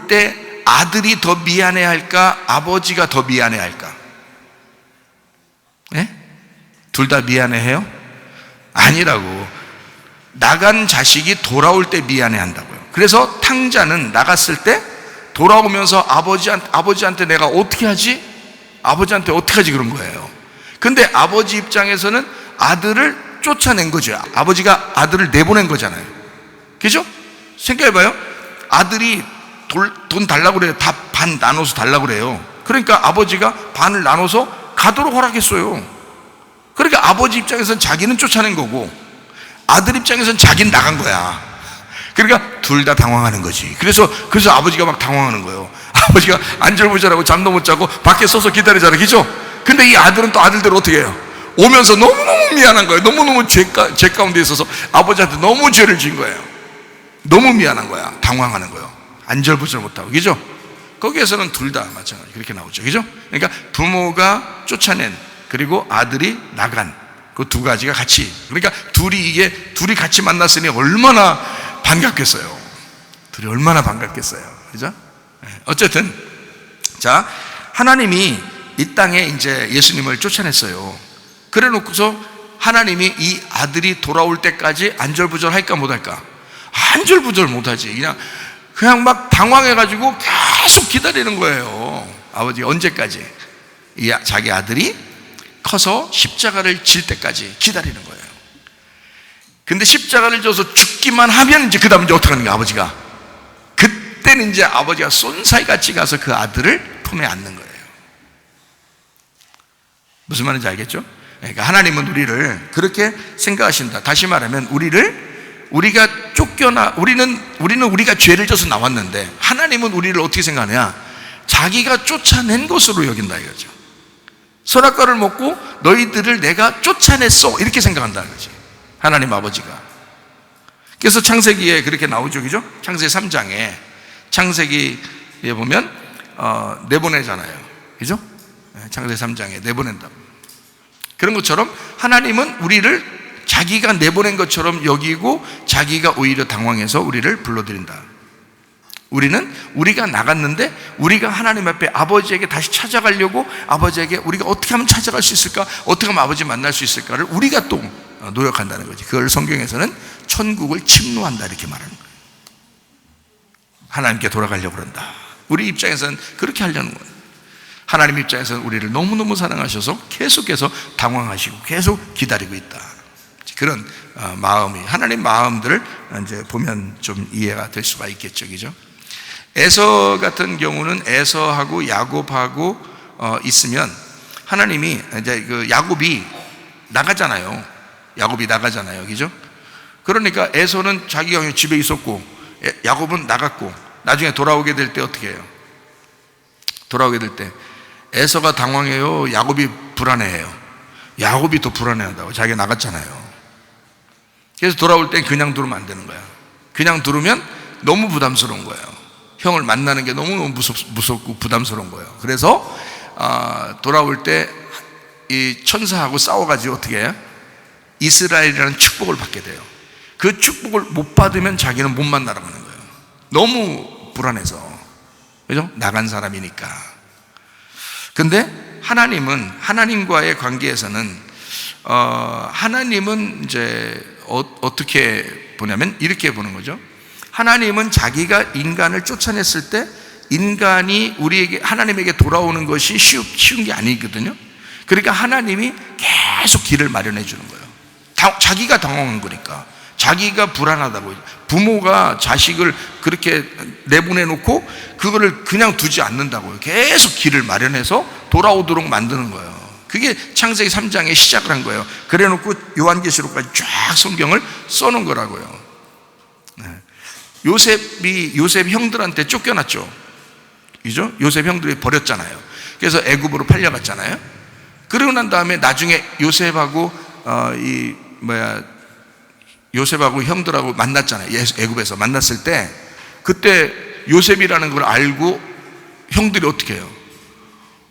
때 아들이 더 미안해 할까? 아버지가 더 미안해 할까? 예? 둘 다 미안해 해요? 아니라고. 나간 자식이 돌아올 때 미안해 한다고요. 그래서 탕자는 나갔을 때 돌아오면서 아버지한테 내가 어떻게 하지? 아버지한테 어떻게 하지? 그런 거예요. 근데 아버지 입장에서는 아들을 쫓아낸 거죠. 아버지가 아들을 내보낸 거잖아요. 그죠? 생각해봐요. 아들이 돈 달라고 그래요. 다 반 나눠서 달라고 그래요. 그러니까 아버지가 반을 나눠서 가도록 허락했어요. 그러니까 아버지 입장에서는 자기는 쫓아낸 거고 아들 입장에서는 자기는 나간 거야. 그러니까 둘 다 당황하는 거지. 그래서 아버지가 막 당황하는 거예요. 아버지가 안절부절하고 잠도 못 자고 밖에 서서 기다리잖아. 그죠? 근데 이 아들은 또 아들대로 어떻게 해요? 오면서 너무너무 미안한 거예요. 너무너무 죄 가운데 있어서 아버지한테 너무 죄를 지은 거예요. 너무 미안한 거야. 당황하는 거예요. 안절부절 못하고, 그죠? 거기에서는 둘 다 마찬가지 그렇게 나오죠, 그죠? 그러니까 부모가 쫓아낸, 그리고 아들이 나간, 그 두 가지가 같이, 그러니까 둘이 같이 만났으니 얼마나 반갑겠어요. 둘이 얼마나 반갑겠어요, 그죠? 어쨌든 자, 하나님이 이 땅에 이제 예수님을 쫓아냈어요. 그래 놓고서 하나님이 이 아들이 돌아올 때까지 안절부절 할까 못할까? 안절부절 못하지. 그냥 막 당황해가지고 계속 기다리는 거예요. 아버지 언제까지? 자기 아들이 커서 십자가를 질 때까지 기다리는 거예요. 근데 십자가를 져서 죽기만 하면 이제 그 다음 이제 어떻게 하는 거야, 아버지가? 그때는 이제 아버지가 쏜사이같이 가서 그 아들을 품에 안는 거예요. 무슨 말인지 알겠죠? 그러니까 하나님은 우리를 그렇게 생각하신다. 다시 말하면 우리가 우리는 우리가 죄를 져서 나왔는데 하나님은 우리를 어떻게 생각하냐? 자기가 쫓아낸 것으로 여긴다 이거죠. 선악과를 먹고 너희들을 내가 쫓아냈어, 이렇게 생각한다는 거지, 하나님 아버지가. 그래서 창세기에 그렇게 나오죠, 그죠? 창세기 3장에 창세기에 보면 내보내잖아요, 그죠? 창세기 3장에 내보낸다고. 그런 것처럼 하나님은 우리를 자기가 내보낸 것처럼 여기고 자기가 오히려 당황해서 우리를 불러들인다. 우리가 나갔는데 우리가 하나님 앞에 아버지에게 다시 찾아가려고, 아버지에게 우리가 어떻게 하면 찾아갈 수 있을까, 어떻게 하면 아버지 만날 수 있을까를 우리가 또 노력한다는 거지. 그걸 성경에서는 천국을 침노한다 이렇게 말하는 거예요. 하나님께 돌아가려고 그런다. 우리 입장에서는 그렇게 하려는 거예요. 하나님 입장에서는 우리를 너무너무 사랑하셔서 계속해서 당황하시고 계속 기다리고 있다. 그런 마음이, 하나님 마음들을 이제 보면 좀 이해가 될 수가 있겠죠, 그죠? 에서 같은 경우는 에서하고 야곱하고 있으면 하나님이 이제 그 야곱이 나가잖아요. 그죠? 그러니까 에서는 자기가 그냥 집에 있었고 야곱은 나갔고, 나중에 돌아오게 될 때 어떻게 해요? 돌아오게 될 때 에서가 당황해요, 야곱이 불안해해요? 야곱이 더 불안해한다고, 자기가 나갔잖아요. 그래서 돌아올 땐 그냥 두르면 안 되는 거야. 그냥 두르면 너무 부담스러운 거예요. 형을 만나는 게 너무 무섭고 부담스러운 거예요. 그래서 돌아올 때 이 천사하고 싸워가지고 어떻게 해요? 이스라엘이라는 축복을 받게 돼요. 그 축복을 못 받으면 자기는 못 만나라고 하는 거예요. 너무 불안해서, 그죠? 나간 사람이니까. 근데 하나님과의 관계에서는 하나님은 이제 어떻게 보냐면 이렇게 보는 거죠. 하나님은 자기가 인간을 쫓아냈을 때 인간이 하나님에게 돌아오는 것이 쉬운 게 아니거든요. 그러니까 하나님이 계속 길을 마련해 주는 거예요. 자기가 당황한 거니까. 자기가 불안하다고. 부모가 자식을 그렇게 내보내 놓고 그거를 그냥 두지 않는다고요. 계속 길을 마련해서 돌아오도록 만드는 거예요. 그게 창세기 3장에 시작을 한 거예요. 그래 놓고 요한계시록까지 쫙 성경을 써놓은 거라고요. 요셉 형들한테 쫓겨났죠, 그죠? 요셉 형들이 버렸잖아요. 그래서 애굽으로 팔려갔잖아요. 그러고 난 다음에 나중에 요셉하고 요셉하고 형들하고 만났잖아요. 애굽에서 만났을 때 그때 요셉이라는 걸 알고 형들이 어떻게 해요?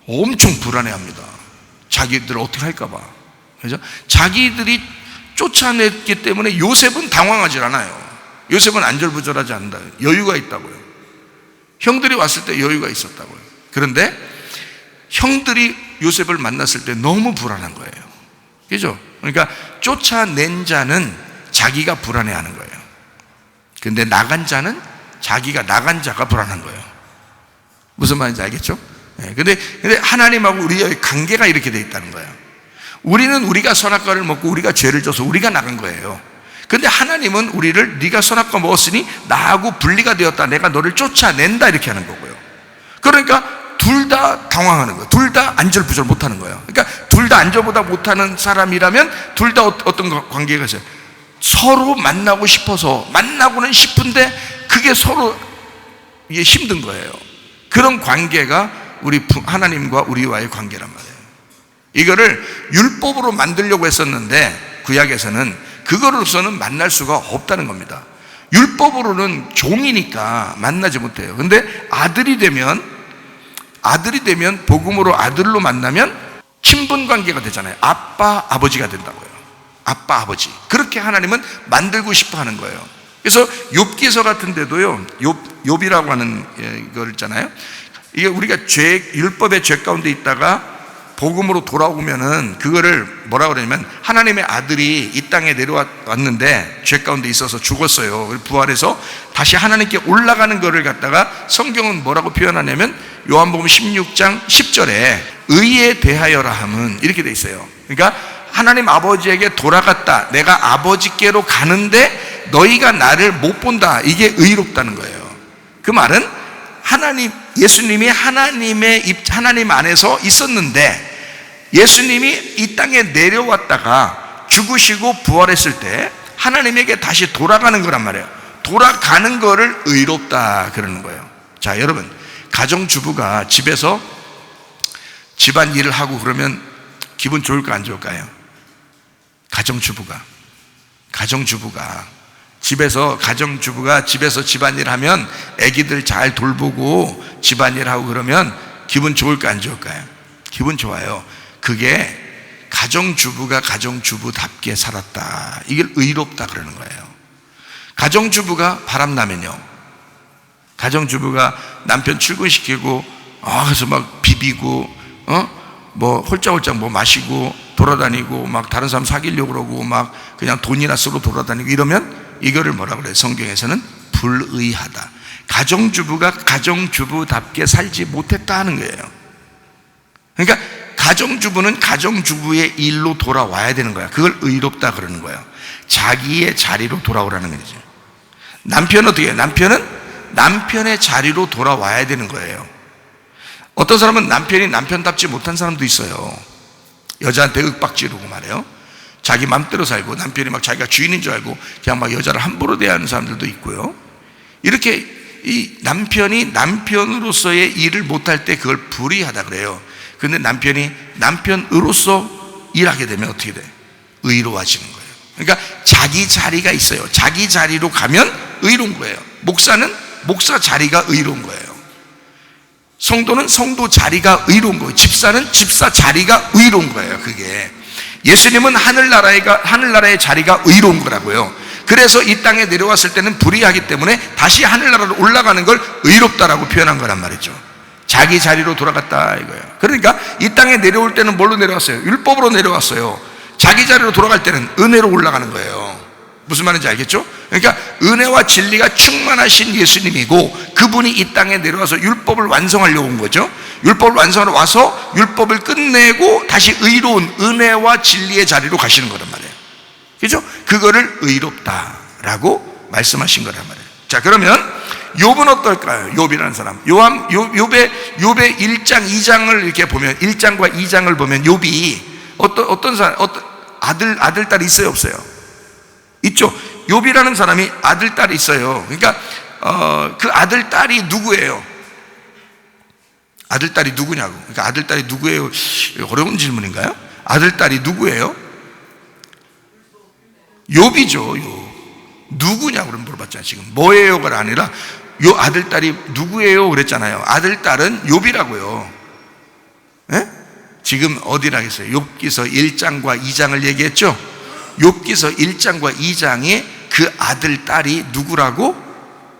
엄청 불안해합니다. 자기들 어떻게 할까봐, 그죠? 자기들이 쫓아냈기 때문에 요셉은 당황하지 않아요. 요셉은 안절부절하지 않는다. 여유가 있다고요. 형들이 왔을 때 여유가 있었다고요. 그런데 형들이 요셉을 만났을 때 너무 불안한 거예요, 그죠? 그러니까 쫓아낸 자는 자기가 불안해하는 거예요. 근데 나간 자는 자기가 나간 자가 불안한 거예요. 무슨 말인지 알겠죠? 근데 하나님하고 우리의 관계가 이렇게 돼 있다는 거예요. 우리가 선악과를 먹고 우리가 죄를 져서 우리가 나간 거예요. 근데 하나님은 우리를 네가 선악과 먹었으니 나하고 분리가 되었다, 내가 너를 쫓아낸다, 이렇게 하는 거고요. 그러니까 둘 다 당황하는 거예요. 둘 다 안절부절 못하는 거예요. 그러니까 둘 다 안절보다 못하는 사람이라면 둘 다 어떤 관계가 있어요? 서로 만나고 싶어서 만나고는 싶은데 그게 서로 이게 힘든 거예요. 그런 관계가 우리 하나님과 우리와의 관계란 말이에요. 이거를 율법으로 만들려고 했었는데 구약에서는 그거로서는 만날 수가 없다는 겁니다. 율법으로는 종이니까 만나지 못해요. 근데 아들이 되면 복음으로 아들로 만나면 친분 관계가 되잖아요. 아빠 아버지가 된다고요. 아빠 아버지. 그렇게 하나님은 만들고 싶어 하는 거예요. 그래서 욥기서 같은 데도요, 욥이라고 하는 걸 있잖아요. 이게 우리가 율법의 죄 가운데 있다가 복음으로 돌아오면은 그거를 뭐라 그러냐면 하나님의 아들이 이 땅에 내려왔는데 죄 가운데 있어서 죽었어요. 부활해서 다시 하나님께 올라가는 거를 갖다가 성경은 뭐라고 표현하냐면 요한복음 16장 10절에 의에 대하여라 함은 이렇게 돼 있어요. 그러니까 하나님 아버지에게 돌아갔다. 내가 아버지께로 가는데 너희가 나를 못 본다. 이게 의롭다는 거예요. 그 말은 예수님이 하나님 안에서 있었는데 예수님이 이 땅에 내려왔다가 죽으시고 부활했을 때 하나님에게 다시 돌아가는 거란 말이에요. 돌아가는 거를 의롭다 그러는 거예요. 자, 여러분, 가정주부가 집에서 집안일을 하고 그러면 기분 좋을까 안 좋을까요? 가정주부가 집에서 집안일 하면 애기들 잘 돌보고 집안일 하고 그러면 기분 좋을까 안 좋을까요? 기분 좋아요. 그게 가정주부가 가정주부답게 살았다. 이걸 의롭다 그러는 거예요. 가정주부가 바람나면요, 가정주부가 남편 출근시키고 그래서 막 비비고 뭐 홀짝홀짝 뭐 마시고 돌아다니고 막 다른 사람 사귀려고 그러고 막 그냥 돈이나 쓰고 돌아다니고 이러면 이거를 뭐라 그래요? 성경에서는 불의하다. 가정주부가 가정주부답게 살지 못했다 하는 거예요. 그러니까 가정주부는 가정주부의 일로 돌아와야 되는 거야. 그걸 의롭다 그러는 거예요. 자기의 자리로 돌아오라는 거죠. 남편은 어떻게 해요? 남편은 남편의 자리로 돌아와야 되는 거예요. 어떤 사람은 남편이 남편답지 못한 사람도 있어요. 여자한테 윽박지르고 말해요. 자기 맘대로 살고 남편이 막 자기가 주인인 줄 알고 그냥 막 여자를 함부로 대하는 사람들도 있고요. 이렇게 이 남편이 남편으로서의 일을 못할 때 그걸 불의하다 그래요. 그런데 남편이 남편으로서 일하게 되면 어떻게 돼? 의로워지는 거예요. 그러니까 자기 자리가 있어요. 자기 자리로 가면 의로운 거예요. 목사는 목사 자리가 의로운 거예요. 성도는 성도 자리가 의로운 거예요. 집사는 집사 자리가 의로운 거예요. 그게 예수님은 하늘나라의 자리가 의로운 거라고요. 그래서 이 땅에 내려왔을 때는 불의하기 때문에 다시 하늘나라로 올라가는 걸 의롭다라고 표현한 거란 말이죠. 자기 자리로 돌아갔다 이거예요. 그러니까 이 땅에 내려올 때는 뭘로 내려왔어요? 율법으로 내려왔어요. 자기 자리로 돌아갈 때는 은혜로 올라가는 거예요. 무슨 말인지 알겠죠? 그러니까 은혜와 진리가 충만하신 예수님이고 그분이 이 땅에 내려와서 율법을 완성하려고 온 거죠. 율법을 완성하러 와서 율법을 끝내고 다시 의로운 은혜와 진리의 자리로 가시는 거란 말이에요. 그죠? 그거를 의롭다라고 말씀하신 거란 말이에요. 자, 그러면 욥은 어떨까요? 욥이라는 사람. 욥의 1장 2장을 이렇게 보면 1장과 2장을 보면 욥이 어떤 사람, 아들, 딸이 있어요, 없어요? 있죠. 욥이라는 사람이 아들, 딸이 있어요. 그러니까 그 아들, 딸이 누구예요? 아들, 딸이 누구냐고. 그러니까 아들, 딸이 누구예요? 어려운 질문인가요? 아들, 딸이 누구예요? 욥이죠. 욥. 누구냐고 물어봤잖아요. 지금 뭐예요가 아니라 요 아들, 딸이 누구예요? 그랬잖아요. 아들, 딸은 욥이라고요. 예? 지금 어디라겠어요? 욥기서 1장과 2장을 얘기했죠. 욥기서 1장과 2장에 그 아들, 딸이 누구라고?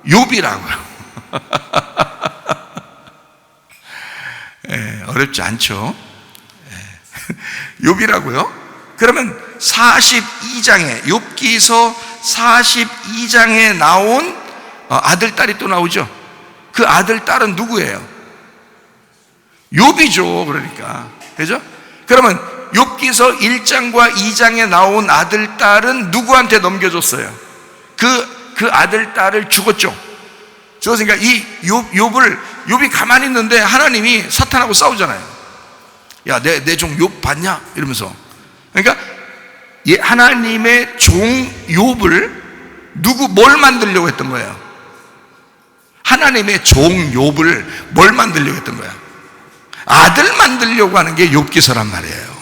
욥이라고요. 예, 어렵지 않죠? 예. 욥이라고요. 그러면 42장에 욥기서 42장에 나온 아들, 딸이 또 나오죠. 그 아들, 딸은 누구예요? 욥이죠. 그러니까 그죠? 그러면 욥기서 1장과 2장에 나온 아들, 딸은 누구한테 넘겨줬어요? 그 아들, 딸을 죽었죠. 죽었으니까 이 욥이 가만히 있는데 하나님이 사탄하고 싸우잖아요. 야, 내 종 욥 봤냐? 이러면서. 그러니까 하나님의 종 욥을 뭘 만들려고 했던 거예요? 하나님의 종 욥을 뭘 만들려고 했던 거야? 아들 만들려고 하는 게 욥기서란 말이에요.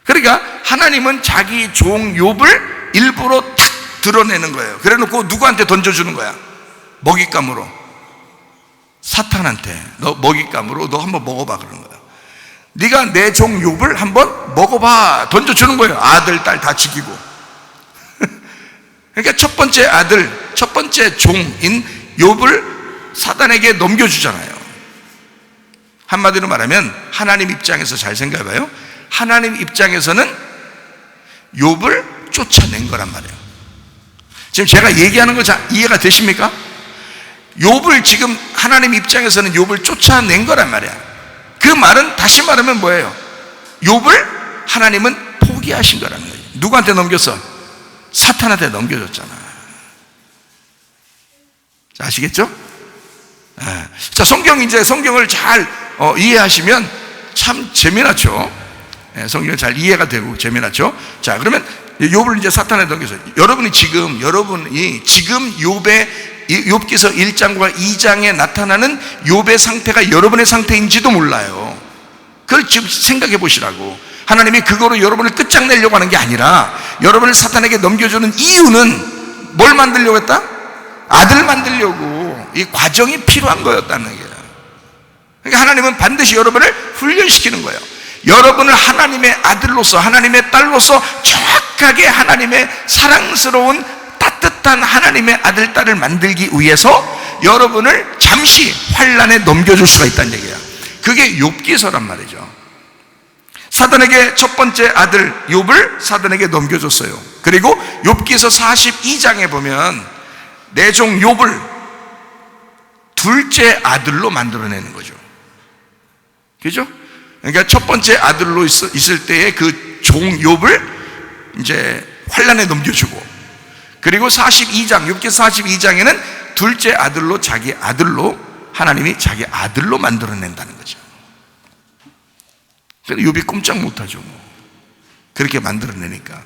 그러니까 하나님은 자기 종 욥을 일부러 탁 드러내는 거예요. 그래놓고 누구한테 던져주는 거야? 먹잇감으로. 사탄한테. 너 먹잇감으로 너 한번 먹어봐 그러는 거야. 네가 내 종 욥을 한번 먹어봐 던져주는 거예요. 아들 딸 다 죽이고. 그러니까 첫 번째 아들, 첫 번째 종인 욥을 사단에게 넘겨주잖아요. 한마디로 말하면 하나님 입장에서 잘 생각해봐요. 하나님 입장에서는 욥을 쫓아낸 거란 말이에요. 지금 제가 얘기하는 거 잘 이해가 되십니까? 욥을 지금 하나님 입장에서는 욥을 쫓아낸 거란 말이야. 그 말은 다시 말하면 뭐예요? 욥을 하나님은 포기하신 거라는 거예요. 누구한테 넘겼어? 사탄한테 넘겨줬잖아. 자, 아시겠죠? 자, 성경을 잘 이해하시면 참 재미나죠. 성경이 잘 이해가 되고 재미나죠. 자, 그러면 욥을 이제 사탄에 넘겨서 여러분이 지금 욥기서 1장과 2장에 나타나는 욥의 상태가 여러분의 상태인지도 몰라요. 그걸 지금 생각해 보시라고. 하나님이 그거로 여러분을 끝장내려고 하는 게 아니라 여러분을 사탄에게 넘겨주는 이유는 뭘 만들려고 했다? 아들 만들려고. 이 과정이 필요한 거였다는 얘기예요. 그러니까 하나님은 반드시 여러분을 훈련시키는 거예요. 여러분을 하나님의 아들로서, 하나님의 딸로서 정확하게 하나님의 사랑스러운 따뜻한 하나님의 아들, 딸을 만들기 위해서 여러분을 잠시 환난에 넘겨줄 수가 있다는 얘기예요. 그게 욥기서란 말이죠. 사단에게 첫 번째 아들 욥을 사단에게 넘겨줬어요. 그리고 욥기서 42장에 보면 내 종 욥을 둘째 아들로 만들어내는 거죠. 그죠? 그러니까 첫 번째 아들로 있을 때의 그 종 욥을 이제 환난에 넘겨주고, 그리고 42장, 욥기서 42장에는 둘째 아들로 자기 아들로 하나님이 자기 아들로 만들어낸다는 거죠. 그래서 욥이 꼼짝 못하죠. 그렇게 만들어내니까.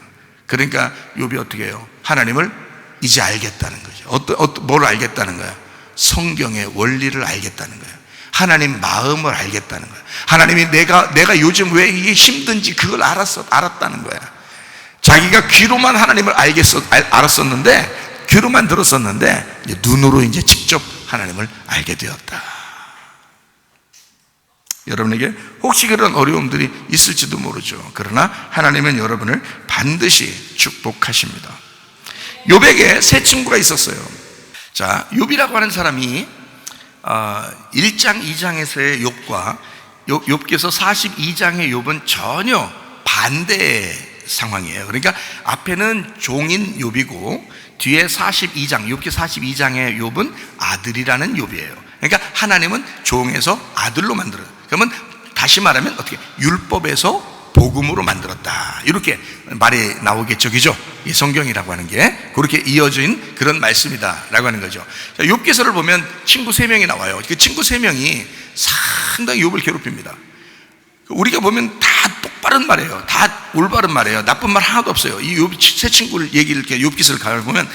그러니까 욥이 어떻게 해요? 하나님을 이제 알겠다는 거죠. 뭘 알겠다는 거야? 성경의 원리를 알겠다는 거예요. 하나님 마음을 알겠다는 거예요. 하나님이 내가 요즘 왜 이게 힘든지 그걸 알았다는 거야. 자기가 귀로만 하나님을 알았었는데, 귀로만 들었었는데 이제 눈으로 이제 직접 하나님을 알게 되었다. 여러분에게 혹시 그런 어려움들이 있을지도 모르죠. 그러나 하나님은 여러분을 반드시 축복하십니다. 욥에게 세 친구가 있었어요. 자, 욥이라고 하는 사람이 1장 2장에서의 욥과 욥기서 42장의 욥은 전혀 반대의 상황이에요. 그러니까 앞에는 종인 욥이고 뒤에 42장, 욥기 42장의 욥은 아들이라는 욥이에요. 그러니까 하나님은 종에서 아들로 만들어요. 그러면 다시 말하면 어떻게? 율법에서 복음으로 만들었다, 이렇게 말이 나오겠죠. 그죠? 이 성경이라고 하는 게 그렇게 이어진 그런 말씀이다라고 하는 거죠. 욥기서를 보면 친구 3명이 나와요. 그 친구 3명이 상당히 욥을 괴롭힙니다. 우리가 보면 다 똑바른 말이에요. 다 올바른 말이에요. 나쁜 말 하나도 없어요. 이 욥 세 친구를 얘기를 이렇게 욥기서를 가보면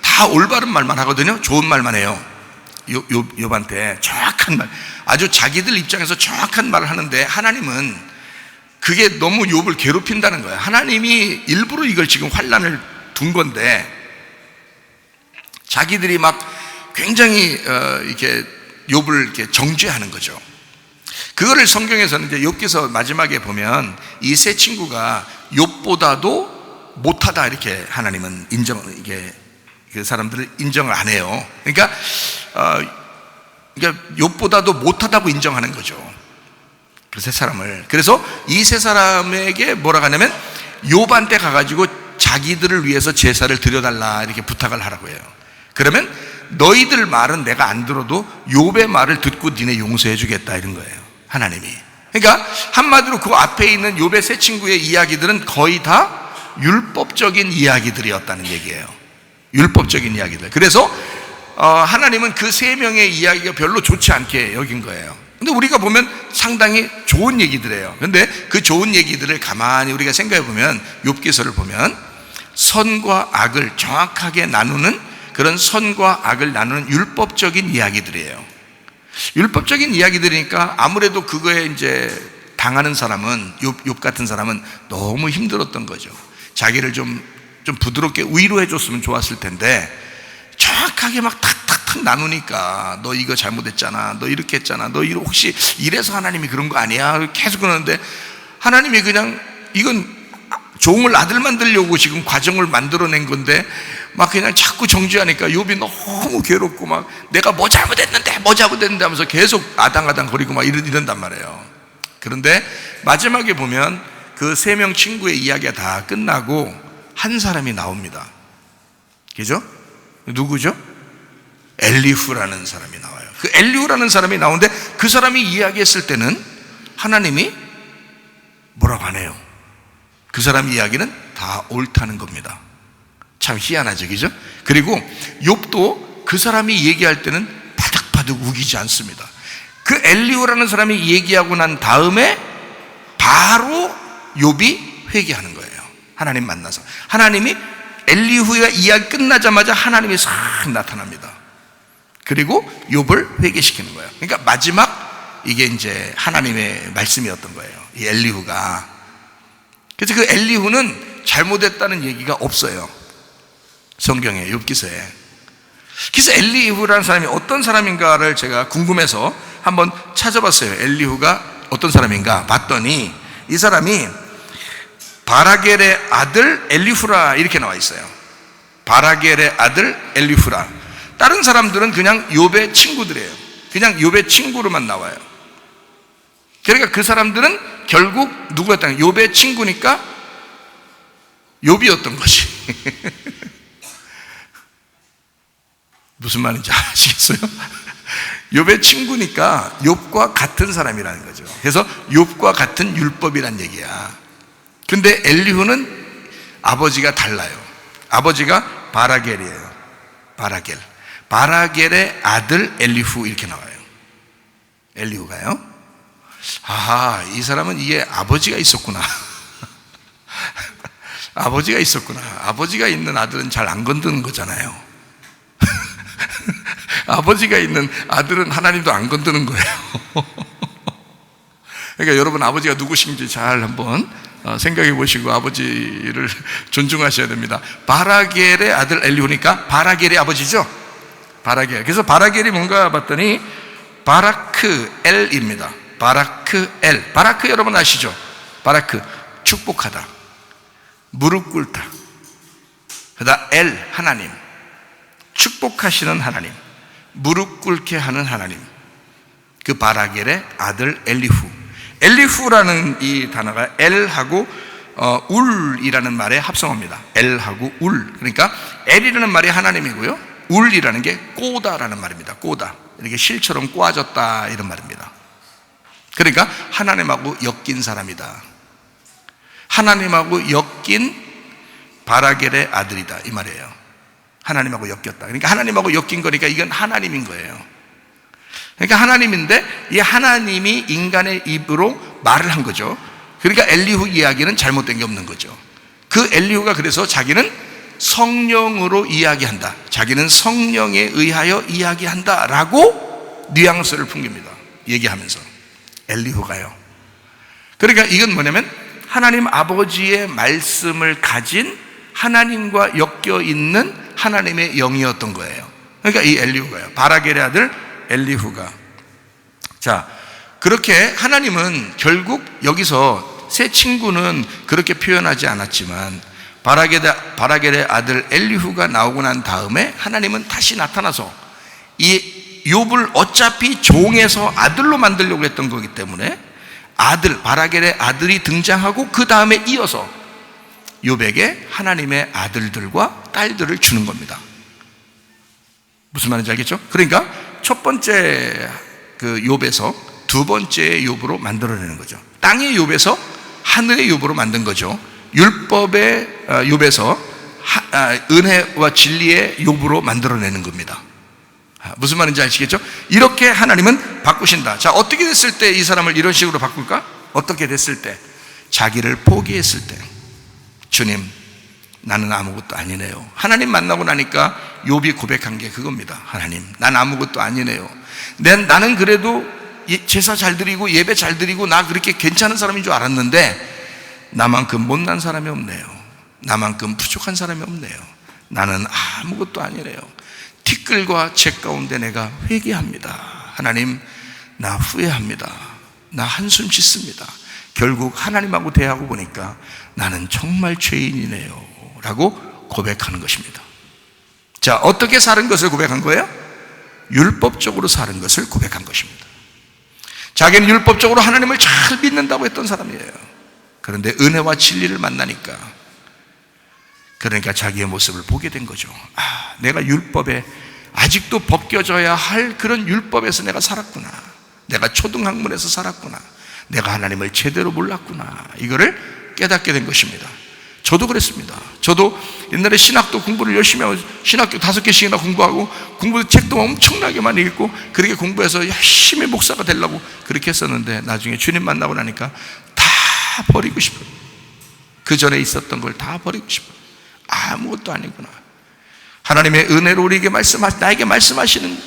다 올바른 말만 하거든요. 좋은 말만 해요. 욥한테 정확한 말, 아주 자기들 입장에서 정확한 말을 하는데 하나님은 그게 너무 욥을 괴롭힌다는 거예요. 하나님이 일부러 이걸 지금 환난을 둔 건데 자기들이 막 굉장히 이렇게 욥을 이렇게 정죄하는 거죠. 그거를 성경에서는 이제 욥기서 마지막에 보면 이 세 친구가 욥보다도 못하다 이렇게 하나님은 이게 그 사람들을 인정을 안 해요. 그러니까 욥보다도 못하다고 인정하는 거죠. 그 세 사람을. 그래서 이 세 사람에게 뭐라고 하냐면 욥한테 가가지고 자기들을 위해서 제사를 드려달라 이렇게 부탁을 하라고 해요. 그러면 너희들 말은 내가 안 들어도 욥의 말을 듣고 니네 용서해 주겠다 이런 거예요, 하나님이. 그러니까 한마디로 그 앞에 있는 욥의 세 친구의 이야기들은 거의 다 율법적인 이야기들이었다는 얘기예요. 율법적인 이야기들. 그래서 하나님은 그 세 명의 이야기가 별로 좋지 않게 여긴 거예요. 근데 우리가 보면 상당히 좋은 얘기들이에요. 근데 그 좋은 얘기들을 가만히 우리가 생각해 보면 욥기서를 보면 선과 악을 정확하게 나누는, 그런 선과 악을 나누는 율법적인 이야기들이에요. 율법적인 이야기들이니까 아무래도 그거에 이제 당하는 사람은, 욥 같은 사람은 너무 힘들었던 거죠. 자기를 좀 부드럽게 위로해 줬으면 좋았을 텐데 정확하게 막 탁탁탁 나누니까 너 이거 잘못했잖아, 너 이렇게 했잖아, 너 혹시 이래서 하나님이 그런 거 아니야? 계속 그러는데 하나님이 그냥 이건 종을 아들 만들려고 지금 과정을 만들어낸 건데 막 그냥 자꾸 정죄하니까 욥이 너무 괴롭고 막 내가 뭐 잘못했는데 하면서 계속 아당아당 거리고 막 이런단 말이에요. 그런데 마지막에 보면 그 3명 친구의 이야기가 다 끝나고 한 사람이 나옵니다. 그죠? 누구죠? 엘리후라는 사람이 나와요. 그 엘리후라는 사람이 나오는데 그 사람이 이야기했을 때는 하나님이 뭐라고 하네요. 그 사람 이야기는 다 옳다는 겁니다. 참 희한하죠, 그죠? 그리고 욥도 그 사람이 얘기할 때는 바득바득 우기지 않습니다. 그 엘리후라는 사람이 얘기하고 난 다음에 바로 욥이 회개하는 거예요. 하나님 만나서 하나님이 엘리후의 이야기 끝나자마자 하나님이 싹 나타납니다. 그리고 욥을 회개시키는 거예요. 그러니까 마지막 이게 이제 하나님의 말씀이었던 거예요. 이 엘리후가. 그래서 그 엘리후는 잘못했다는 얘기가 없어요. 성경에, 욥기서에. 그래서 엘리후라는 사람이 어떤 사람인가를 제가 궁금해서 한번 찾아봤어요. 엘리후가 어떤 사람인가 봤더니 이 사람이 바라겔의 아들 엘리후라 이렇게 나와 있어요. 바라겔의 아들 엘리후라. 다른 사람들은 그냥 욥의 친구들이에요. 그냥 욥의 친구로만 나와요. 그러니까 그 사람들은 결국 누구였다는 욥의 친구니까 욥이었던 것이. 무슨 말인지 아시겠어요? 욥의 친구니까 욥과 같은 사람이라는 거죠. 그래서 욥과 같은 율법이란 얘기야. 근데 엘리후는 아버지가 달라요. 아버지가 바라겔이에요. 바라겔의 아들 엘리후 이렇게 나와요. 엘리후가요. 아하, 이 사람은 이게 아버지가 있었구나. 아버지가 있었구나. 아버지가 있는 아들은 잘 안 건드는 거잖아요. 아버지가 있는 아들은 하나님도 안 건드는 거예요. 그러니까 여러분 아버지가 누구신지 잘 한번 생각해 보시고 아버지를 존중하셔야 됩니다. 바라겔의 아들 엘리후니까 바라겔의 아버지죠. 바라겔. 그래서 바라겔이 뭔가 봤더니 바라크엘입니다. 바라크엘. 바라크 여러분 아시죠? 바라크 축복하다, 무릎 꿇다. 그다음 엘 하나님, 축복하시는 하나님, 무릎 꿇게 하는 하나님. 그 바라겔의 아들 엘리후. 엘리후라는 이 단어가 엘하고 울이라는 말에 합성어입니다. 엘하고 울. 그러니까 엘이라는 말이 하나님이고요, 울이라는 게 꼬다라는 말입니다. 꼬다. 이렇게 실처럼 꼬아졌다 이런 말입니다. 그러니까 하나님하고 엮인 사람이다. 하나님하고 엮인 바라겔의 아들이다 이 말이에요. 하나님하고 엮였다. 그러니까 하나님하고 엮인 거니까 이건 하나님인 거예요. 그러니까 하나님인데 이 하나님이 인간의 입으로 말을 한 거죠. 그러니까 엘리후 이야기는 잘못된 게 없는 거죠. 그 엘리후가 그래서 자기는 성령으로 이야기한다, 자기는 성령에 의하여 이야기한다 라고 뉘앙스를 풍깁니다. 얘기하면서 엘리후가요. 그러니까 이건 뭐냐면 하나님 아버지의 말씀을 가진 하나님과 엮여 있는 하나님의 영이었던 거예요. 그러니까 이 엘리후가요, 바라겔의 아들 엘리후가. 자, 그렇게 하나님은 결국 여기서 새 친구는 그렇게 표현하지 않았지만 바라겔의 아들 엘리후가 나오고 난 다음에 하나님은 다시 나타나서 이 욥을 어차피 종에서 아들로 만들려고 했던 거기 때문에 아들, 바라겔의 아들이 등장하고 그 다음에 이어서 욥에게 하나님의 아들들과 딸들을 주는 겁니다. 무슨 말인지 알겠죠? 그러니까 첫 번째 그 욥에서 두 번째 욥으로 만들어내는 거죠. 땅의 욥에서 하늘의 욥으로 만든 거죠. 율법의 욥에서 은혜와 진리의 욥으로 만들어내는 겁니다. 무슨 말인지 아시겠죠? 이렇게 하나님은 바꾸신다. 자, 어떻게 됐을 때 이 사람을 이런 식으로 바꿀까? 어떻게 됐을 때? 자기를 포기했을 때. 주님, 나는 아무것도 아니네요. 하나님 만나고 나니까 욥이 고백한 게 그겁니다. 하나님, 난 아무것도 아니네요. 나는 그래도 제사 잘 드리고 예배 잘 드리고 나 그렇게 괜찮은 사람인 줄 알았는데 나만큼 못난 사람이 없네요. 나만큼 부족한 사람이 없네요. 나는 아무것도 아니래요. 티끌과 재 가운데 내가 회개합니다. 하나님, 나 후회합니다. 나 한숨 짓습니다. 결국 하나님하고 대하고 보니까 나는 정말 죄인이네요 라고 고백하는 것입니다. 자, 어떻게 사는 것을 고백한 거예요? 율법적으로 사는 것을 고백한 것입니다. 자기는 율법적으로 하나님을 잘 믿는다고 했던 사람이에요. 그런데 은혜와 진리를 만나니까, 그러니까 자기의 모습을 보게 된 거죠. 내가 율법에 아직도 벗겨져야 할 그런 율법에서 내가 살았구나. 내가 초등학문에서 살았구나. 내가 하나님을 제대로 몰랐구나. 이거를 깨닫게 된 것입니다. 저도 그랬습니다. 저도 옛날에 신학도 공부를 열심히 하고 신학교 5개씩이나 공부하고 공부 책도 엄청나게 많이 읽고 그렇게 공부해서 열심히 목사가 되려고 그렇게 했었는데 나중에 주님 만나고 나니까 다 버리고 싶어요. 그 전에 있었던 걸 다 버리고 싶어요. 아무것도 아니구나. 하나님의 은혜로 우리에게 나에게 말씀하시는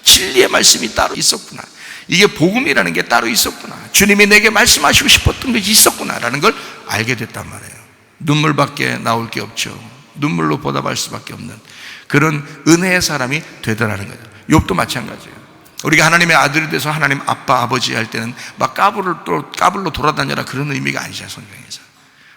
진리의 말씀이 따로 있었구나. 이게 복음이라는 게 따로 있었구나. 주님이 내게 말씀하시고 싶었던 것이 있었구나 라는 걸 알게 됐단 말이에요. 눈물밖에 나올 게 없죠. 눈물로 보답할 수밖에 없는 그런 은혜의 사람이 되더라는 거죠. 욥도 마찬가지예요. 우리가 하나님의 아들이 돼서 하나님 아빠 아버지 할 때는 막 까불로 돌아다녀라 그런 의미가 아니죠. 성경에서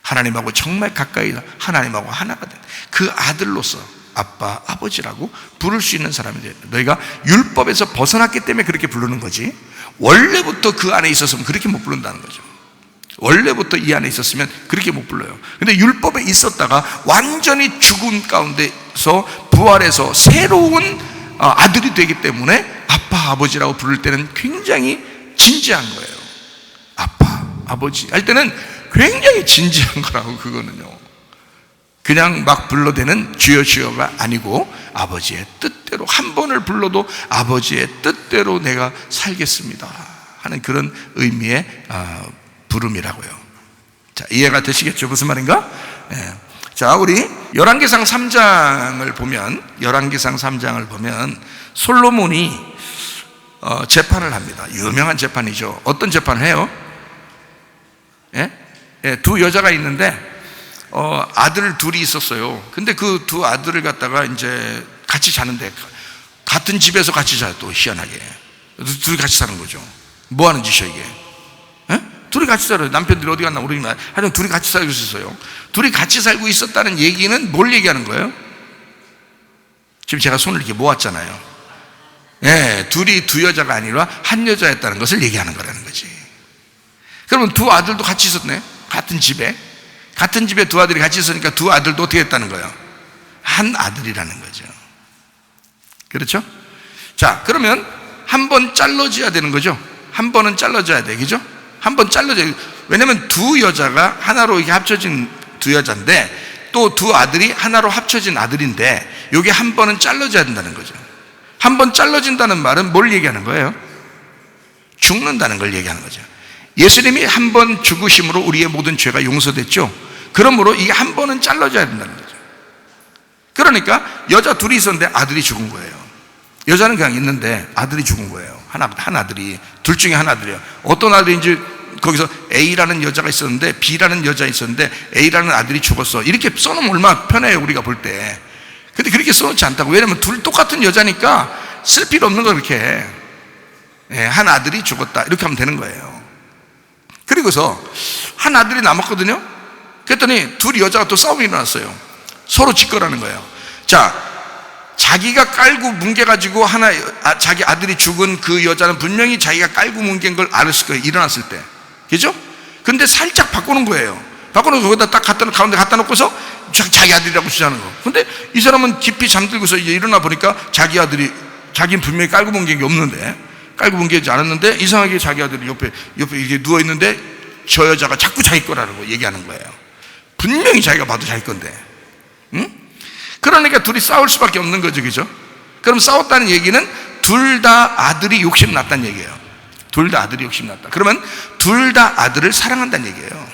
하나님하고 정말 가까이 하나님하고 하나가 된 그 아들로서 아빠 아버지라고 부를 수 있는 사람이 돼요. 너희가 율법에서 벗어났기 때문에 그렇게 부르는 거지 원래부터 그 안에 있었으면 그렇게 못 부른다는 거죠. 원래부터 이 안에 있었으면 그렇게 못 불러요. 근데 율법에 있었다가 완전히 죽음 가운데서 부활해서 새로운 아들이 되기 때문에 아빠 아버지라고 부를 때는 굉장히 진지한 거예요. 아빠 아버지 할 때는 굉장히 진지한 거라고. 그거는요 그냥 막 불러대는 주여 주여가 아니고 아버지의 뜻대로, 한 번을 불러도 아버지의 뜻대로 내가 살겠습니다 하는 그런 의미의 부름이라고요. 자, 이해가 되시겠죠? 무슨 말인가? 네. 자, 우리 열왕기상 3장을 보면 솔로몬이 재판을 합니다. 유명한 재판이죠. 어떤 재판을 해요? 예? 예, 두 여자가 있는데 아들 둘이 있었어요. 근데 그 두 아들을 갖다가 이제 같이 자는데 같은 집에서 같이 자요. 또 희한하게 둘이 같이 사는 거죠. 뭐 하는 짓이야 이게? 예? 둘이 같이 살아요. 남편들이 어디 갔나 모르겠나. 하여튼 둘이 같이 살고 있었어요. 둘이 같이 살고 있었다는 얘기는 뭘 얘기하는 거예요? 지금 제가 손을 이렇게 모았잖아요. 예, 둘이 두 여자가 아니라 한 여자였다는 것을 얘기하는 거라는 거지. 그러면 두 아들도 같이 있었네. 같은 집에 두 아들이 같이 있으니까 두 아들도 어떻게 했다는 거예요? 한 아들이라는 거죠. 그렇죠? 자, 그러면 한 번 잘라줘야 되는 거죠. 한 번은 잘라줘야 돼, 그죠? 한 번 잘라줘야 돼. 왜냐면 두 여자가 하나로 이게 합쳐진 두 여자인데 또 두 아들이 하나로 합쳐진 아들인데 이게 한 번은 잘라줘야 된다는 거죠. 한 번 잘라진다는 말은 뭘 얘기하는 거예요? 죽는다는 걸 얘기하는 거죠. 예수님이 한 번 죽으심으로 우리의 모든 죄가 용서됐죠. 그러므로 이게 한 번은 잘라줘야 된다는 거죠. 그러니까 여자 둘이 있었는데 아들이 죽은 거예요. 여자는 그냥 있는데 아들이 죽은 거예요. 한 아들이, 둘 중에 한 아들이에요. 어떤 아들인지 거기서 A라는 여자가 있었는데 B라는 여자가 있었는데 A라는 아들이 죽었어. 이렇게 써놓으면 얼마나 편해요, 우리가 볼 때. 근데 그렇게 써놓지 않다고. 왜냐면 둘 똑같은 여자니까 쓸 필요 없는 거 이렇게. 한 아들이 죽었다 이렇게 하면 되는 거예요. 그리고서 한 아들이 남았거든요. 그랬더니 둘 여자가 또 싸움이 일어났어요. 서로 짓거라는 거예요. 자, 자기가 깔고 뭉개가지고 자기 아들이 죽은 그 여자는 분명히 자기가 깔고 뭉갠 걸 알았을 거예요. 일어났을 때. 그죠? 근데 살짝 바꾸는 거예요. 바꾸는 거기다 딱 가운데 갖다 놓고서 자기 아들이라고 주자는 거. 근데 이 사람은 깊이 잠들고서 이제 일어나 보니까 자기는 분명히 깔고 뭉갠 게 없는데, 깔고 뭉개지 않았는데 이상하게 자기 아들이 옆에 이렇게 누워 있는데 저 여자가 자꾸 자기 거라고 얘기하는 거예요. 분명히 자기가 봐도 자기 건데. 응? 그러니까 둘이 싸울 수밖에 없는 거죠. 그죠? 그럼 싸웠다는 얘기는 둘 다 아들이 욕심 났다는 얘기예요. 둘 다 아들이 욕심 났다. 그러면 둘 다 아들을 사랑한다는 얘기예요.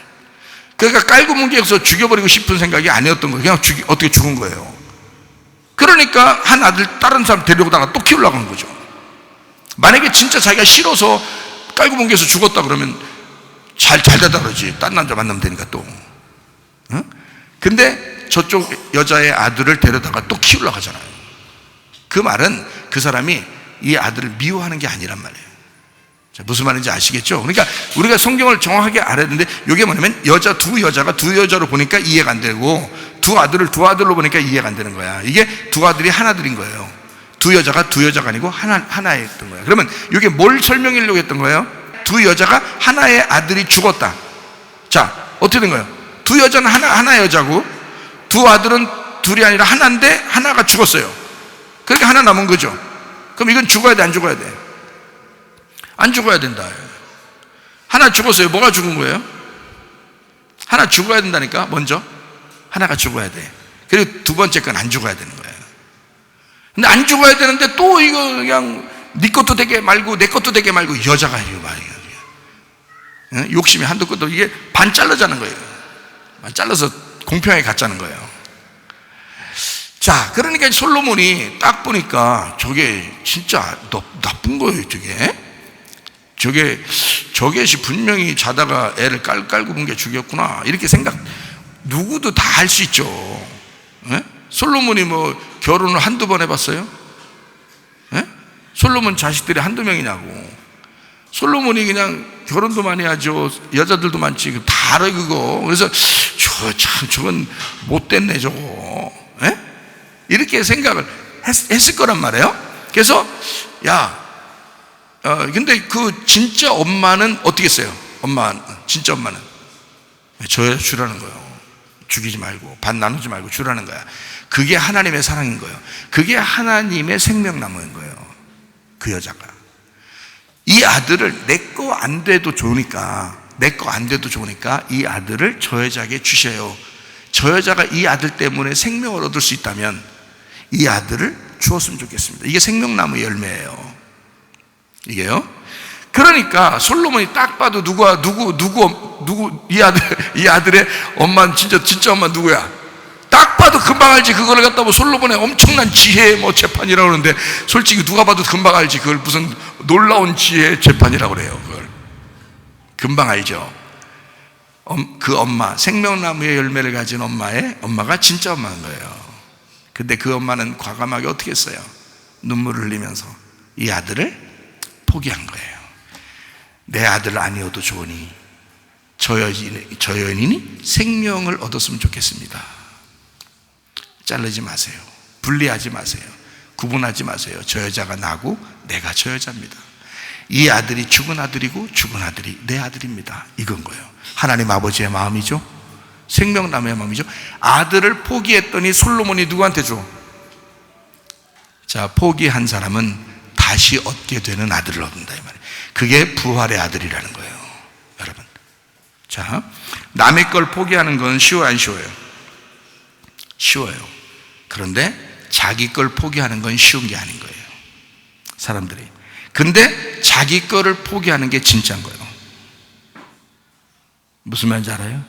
그러니까 깔고 뭉개서 죽여버리고 싶은 생각이 아니었던 거예요. 그냥 어떻게 죽은 거예요. 그러니까 한 아들 다른 사람 데려오다가 또 키우려고 한 거죠. 만약에 진짜 자기가 싫어서 깔고 뭉개서 죽었다 그러면 잘 되다 그러지. 딴 남자 만나면 되니까 또. 어? 근데 저쪽 여자의 아들을 데려다가 또 키우려고 하잖아요. 그 말은 그 사람이 이 아들을 미워하는 게 아니란 말이에요. 자, 무슨 말인지 아시겠죠? 그러니까 우리가 성경을 정확하게 알아야 되는데, 이게 뭐냐면 두 여자가 두 여자로 보니까 이해가 안 되고, 두 아들을 두 아들로 보니까 이해가 안 되는 거야. 이게 두 아들이 하나들인 거예요. 두 여자가 아니고 하나였던 거예요. 그러면 이게 뭘 설명하려고 했던 거예요? 두 여자가 하나의 아들이 죽었다. 자, 어떻게 된 거예요? 두 여자는 하나의 여자고, 두 아들은 둘이 아니라 하나인데 하나가 죽었어요. 그러니까 하나 남은 거죠. 그럼 이건 죽어야 돼, 안 죽어야 돼? 안 죽어야 된다. 하나 죽었어요. 뭐가 죽은 거예요? 하나 죽어야 된다니까. 먼저 하나가 죽어야 돼. 그리고 두 번째 건 안 죽어야 되는 거예요. 근데 안 죽어야 되는데 또 이거 그냥 네 것도 되게 말고 내 것도 되게 말고 여자가 이거 말이에요. 욕심이 한도 끝도, 이게 반 잘라자는 거예요. 반 잘라서 공평하게 갖자는 거예요. 자, 그러니까 솔로몬이 딱 보니까 저게 진짜 나쁜 거예요. 저게 분명히 자다가 애를 깔고 본 게 죽였구나, 이렇게 생각, 누구도 다 할 수 있죠. 예? 솔로몬이 뭐 결혼을 한두 번 해봤어요? 예? 솔로몬 자식들이 한두 명이냐고. 솔로몬이 그냥 결혼도 많이 하죠. 여자들도 많지. 다 알아 그거. 그래서 저건 못됐네 저거. 예? 이렇게 생각을 했을 거란 말이에요. 그래서 근데 그 진짜 엄마는 어떻게 했어요? 진짜 엄마는 저 주라는 거예요. 죽이지 말고, 반 나누지 말고 주라는 거야. 그게 하나님의 사랑인 거예요. 그게 하나님의 생명나무인 거예요. 그 여자가 이 아들을 내 거 안 돼도 좋으니까 이 아들을 저 여자에게 주셔요. 저 여자가 이 아들 때문에 생명을 얻을 수 있다면 이 아들을 주었으면 좋겠습니다. 이게 생명나무 열매예요. 이게요. 그러니까 솔로몬이 딱 봐도 누구 이 아들의 엄마는 진짜 엄마 누구야? 딱 봐도 금방 알지. 그걸 갖다 뭐 솔로몬의 엄청난 지혜의 뭐 재판이라고 그러는데, 솔직히 누가 봐도 금방 알지. 그걸 무슨 놀라운 지혜의 재판이라고 그래요. 그걸 금방 알죠. 그 엄마, 생명나무의 열매를 가진 엄마가 진짜 엄마인 거예요. 근데 그 엄마는 과감하게 어떻게 했어요? 눈물을 흘리면서 이 아들을 포기한 거예요. 내 아들 아니어도 좋으니 저 여인이 생명을 얻었으면 좋겠습니다. 자르지 마세요. 분리하지 마세요. 구분하지 마세요. 저 여자가 나고 내가 저 여자입니다. 이 아들이 죽은 아들이고 죽은 아들이 내 아들입니다. 이건 거예요. 하나님 아버지의 마음이죠. 생명나무의 마음이죠. 아들을 포기했더니 솔로몬이 누구한테 줘? 자, 포기한 사람은 다시 얻게 되는 아들을 얻는다 이 말이에요. 그게 부활의 아들이라는 거예요, 여러분. 자, 남의 걸 포기하는 건 쉬워요, 안 쉬워요? 쉬워요. 그런데 자기 걸 포기하는 건 쉬운 게 아닌 거예요, 사람들이. 근데 자기 거를 포기하는 게 진짜인 거예요. 무슨 말인지 알아요?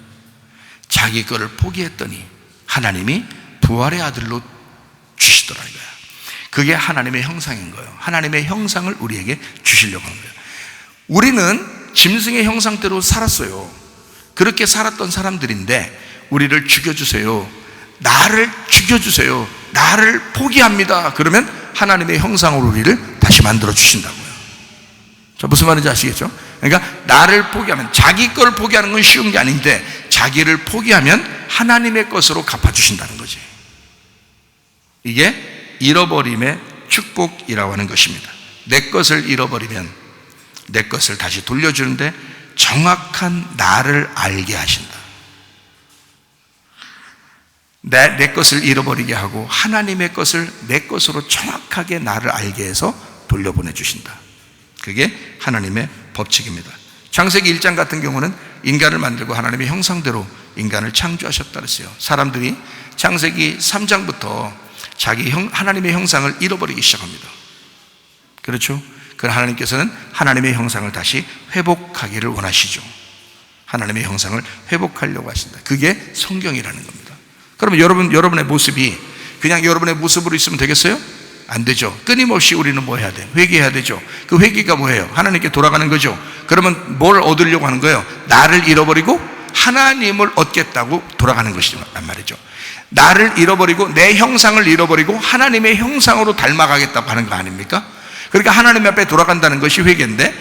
자기 거를 포기했더니 하나님이 부활의 아들로 주시더라 이거야. 그게 하나님의 형상인 거예요. 하나님의 형상을 우리에게 주시려고 하는 거예요. 우리는 짐승의 형상대로 살았어요. 그렇게 살았던 사람들인데 우리를 죽여주세요, 나를 죽여주세요, 나를 포기합니다. 그러면 하나님의 형상으로 우리를 다시 만들어 주신다고요. 자, 무슨 말인지 아시겠죠? 그러니까 나를 포기하면, 자기 걸 포기하는 건 쉬운 게 아닌데 자기를 포기하면 하나님의 것으로 갚아주신다는 거지. 이게 잃어버림의 축복이라고 하는 것입니다. 내 것을 잃어버리면 내 것을 다시 돌려주는데 정확한 나를 알게 하신다. 내 것을 잃어버리게 하고 하나님의 것을 내 것으로 정확하게 나를 알게 해서 돌려보내주신다. 그게 하나님의 법칙입니다. 창세기 1장 같은 경우는 인간을 만들고 하나님의 형상대로 인간을 창조하셨다 그랬어요. 사람들이 창세기 3장부터 하나님의 형상을 잃어버리기 시작합니다. 그렇죠? 그러나 하나님께서는 하나님의 형상을 다시 회복하기를 원하시죠. 하나님의 형상을 회복하려고 하신다. 그게 성경이라는 겁니다. 그러면 여러분의 모습이 그냥 여러분의 모습으로 있으면 되겠어요? 안 되죠. 끊임없이 우리는 뭐 해야 돼? 회개해야 되죠. 그 회개가 뭐예요? 하나님께 돌아가는 거죠. 그러면 뭘 얻으려고 하는 거예요? 나를 잃어버리고 하나님을 얻겠다고 돌아가는 것이란 말이죠. 나를 잃어버리고 내 형상을 잃어버리고 하나님의 형상으로 닮아가겠다고 하는 거 아닙니까? 그러니까 하나님 앞에 돌아간다는 것이 회개인데,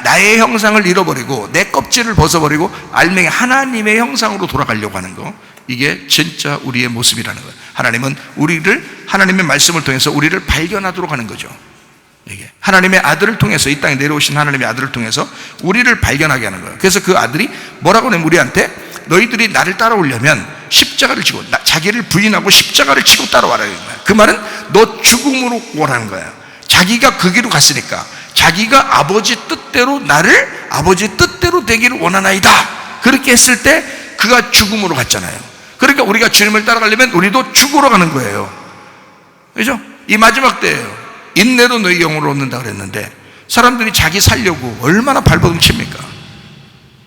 나의 형상을 잃어버리고 내 껍질을 벗어버리고 알맹이 하나님의 형상으로 돌아가려고 하는 거, 이게 진짜 우리의 모습이라는 거예요. 하나님은 우리를, 하나님의 말씀을 통해서 우리를 발견하도록 하는 거죠. 이게 하나님의 아들을 통해서, 이 땅에 내려오신 하나님의 아들을 통해서 우리를 발견하게 하는 거예요. 그래서 그 아들이 뭐라고 하냐면 우리한테, 너희들이 나를 따라오려면 십자가를 지고, 자기를 부인하고 십자가를 치고 따라와라는 거예요. 그 말은 너 죽음으로 오라는 거예요. 자기가 그 길로 갔으니까 자기가 아버지 뜻대로, 나를 아버지 뜻대로 되기를 원하나이다, 그렇게 했을 때 그가 죽음으로 갔잖아요. 그러니까 우리가 주님을 따라가려면 우리도 죽으러 가는 거예요. 그죠? 이 마지막 때예요. 인내로 너희 영혼을 얻는다 그랬는데, 사람들이 자기 살려고 얼마나 발버둥 칩니까?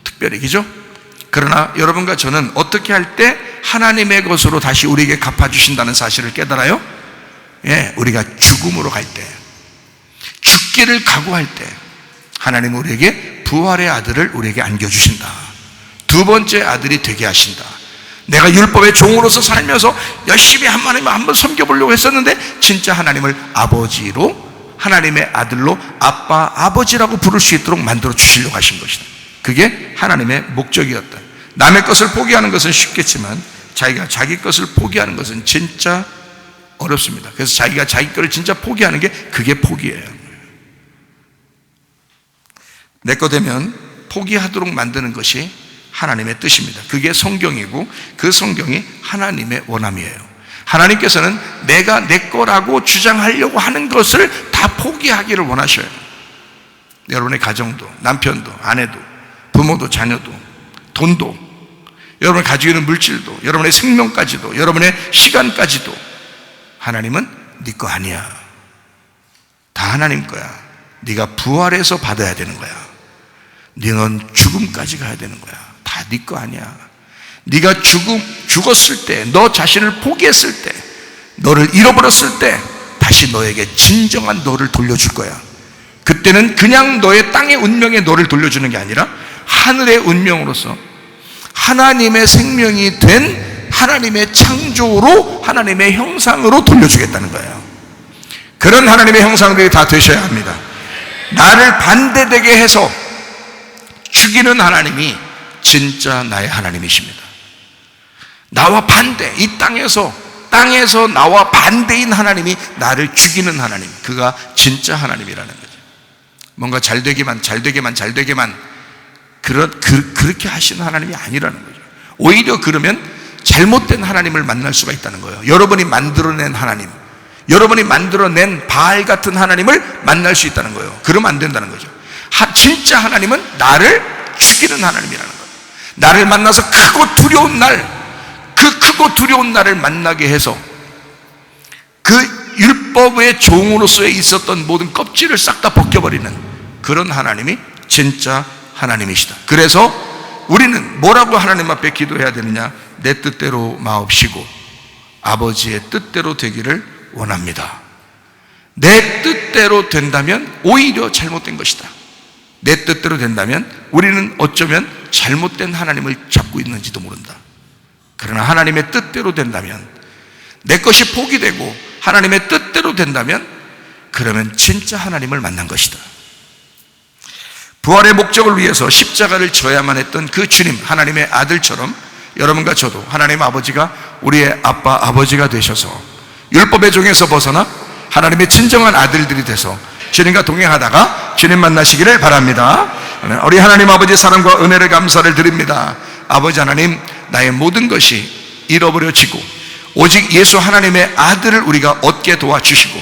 특별히, 그죠? 그러나 여러분과 저는 어떻게 할 때 하나님의 것으로 다시 우리에게 갚아주신다는 사실을 깨달아요? 예, 우리가 죽음으로 갈 때, 죽기를 각오할 때 하나님은 우리에게 부활의 아들을 우리에게 안겨주신다. 두 번째 아들이 되게 하신다. 내가 율법의 종으로서 살면서 열심히 하나님을 한번 섬겨보려고 했었는데 진짜 하나님을 아버지로, 하나님의 아들로, 아빠, 아버지라고 부를 수 있도록 만들어 주시려고 하신 것이다. 그게 하나님의 목적이었다. 남의 것을 포기하는 것은 쉽겠지만 자기가 자기 것을 포기하는 것은 진짜 어렵습니다. 그래서 자기가 자기 것을 진짜 포기하는 게, 그게 포기예요. 내 거 되면 포기하도록 만드는 것이 하나님의 뜻입니다. 그게 성경이고, 그 성경이 하나님의 원함이에요. 하나님께서는 내가 내 거라고 주장하려고 하는 것을 다 포기하기를 원하셔요. 여러분의 가정도, 남편도, 아내도, 부모도, 자녀도, 돈도, 여러분이 가지고 있는 물질도, 여러분의 생명까지도, 여러분의 시간까지도 하나님은 네 거 아니야. 다 하나님 거야. 네가 부활해서 받아야 되는 거야. 너는 죽음까지 가야 되는 거야. 다 네 거 아니야. 네가 죽었을 때, 너 자신을 포기했을 때, 너를 잃어버렸을 때 다시 너에게 진정한 너를 돌려줄 거야. 그때는 그냥 너의 땅의 운명에 너를 돌려주는 게 아니라 하늘의 운명으로서 하나님의 생명이 된 하나님의 창조로, 하나님의 형상으로 돌려주겠다는 거예요. 그런 하나님의 형상들이 다 되셔야 합니다. 나를 반대되게 해서 죽이는 하나님이 진짜 나의 하나님이십니다. 나와 반대, 이 땅에서 나와 반대인 하나님이 나를 죽이는 하나님, 그가 진짜 하나님이라는 거죠. 뭔가 잘되게만 그렇게 하시는 하나님이 아니라는 거죠. 오히려 그러면 잘못된 하나님을 만날 수가 있다는 거예요. 여러분이 만들어낸 하나님, 여러분이 만들어낸 바알 같은 하나님을 만날 수 있다는 거예요. 그러면 안 된다는 거죠. 진짜 하나님은 나를 죽이는 하나님이라는 거예요. 나를 만나서 크고 두려운 날, 그 크고 두려운 날을 만나게 해서 그 율법의 종으로서 있었던 모든 껍질을 싹 다 벗겨버리는 그런 하나님이 진짜 하나님이시다. 그래서 우리는 뭐라고 하나님 앞에 기도해야 되느냐? 내 뜻대로 마옵시고 아버지의 뜻대로 되기를 원합니다. 내 뜻대로 된다면 오히려 잘못된 것이다. 내 뜻대로 된다면 우리는 어쩌면 잘못된 하나님을 잡고 있는지도 모른다. 그러나 하나님의 뜻대로 된다면, 내 것이 포기되고 하나님의 뜻대로 된다면, 그러면 진짜 하나님을 만난 것이다. 부활의 목적을 위해서 십자가를 져야만 했던 그 주님, 하나님의 아들처럼 여러분과 저도 하나님 아버지가 우리의 아빠, 아버지가 되셔서 율법의 종에서 벗어나 하나님의 진정한 아들들이 돼서 주님과 동행하다가 주님 만나시기를 바랍니다. 우리 하나님 아버지의 사랑과 은혜를 감사를 드립니다. 아버지 하나님, 나의 모든 것이 잃어버려지고 오직 예수 하나님의 아들을 우리가 얻게 도와주시고,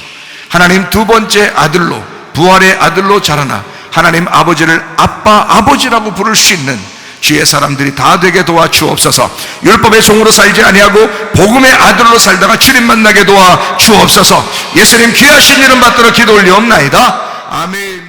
하나님 두 번째 아들로, 부활의 아들로 자라나 하나님 아버지를 아빠, 아버지라고 부를 수 있는 주의 사람들이 다 되게 도와주옵소서. 율법의 종으로 살지 아니하고 복음의 아들로 살다가 주님 만나게 도와주옵소서. 예수님 귀하신 이름 받들어 기도 올리옵나이다. 아멘.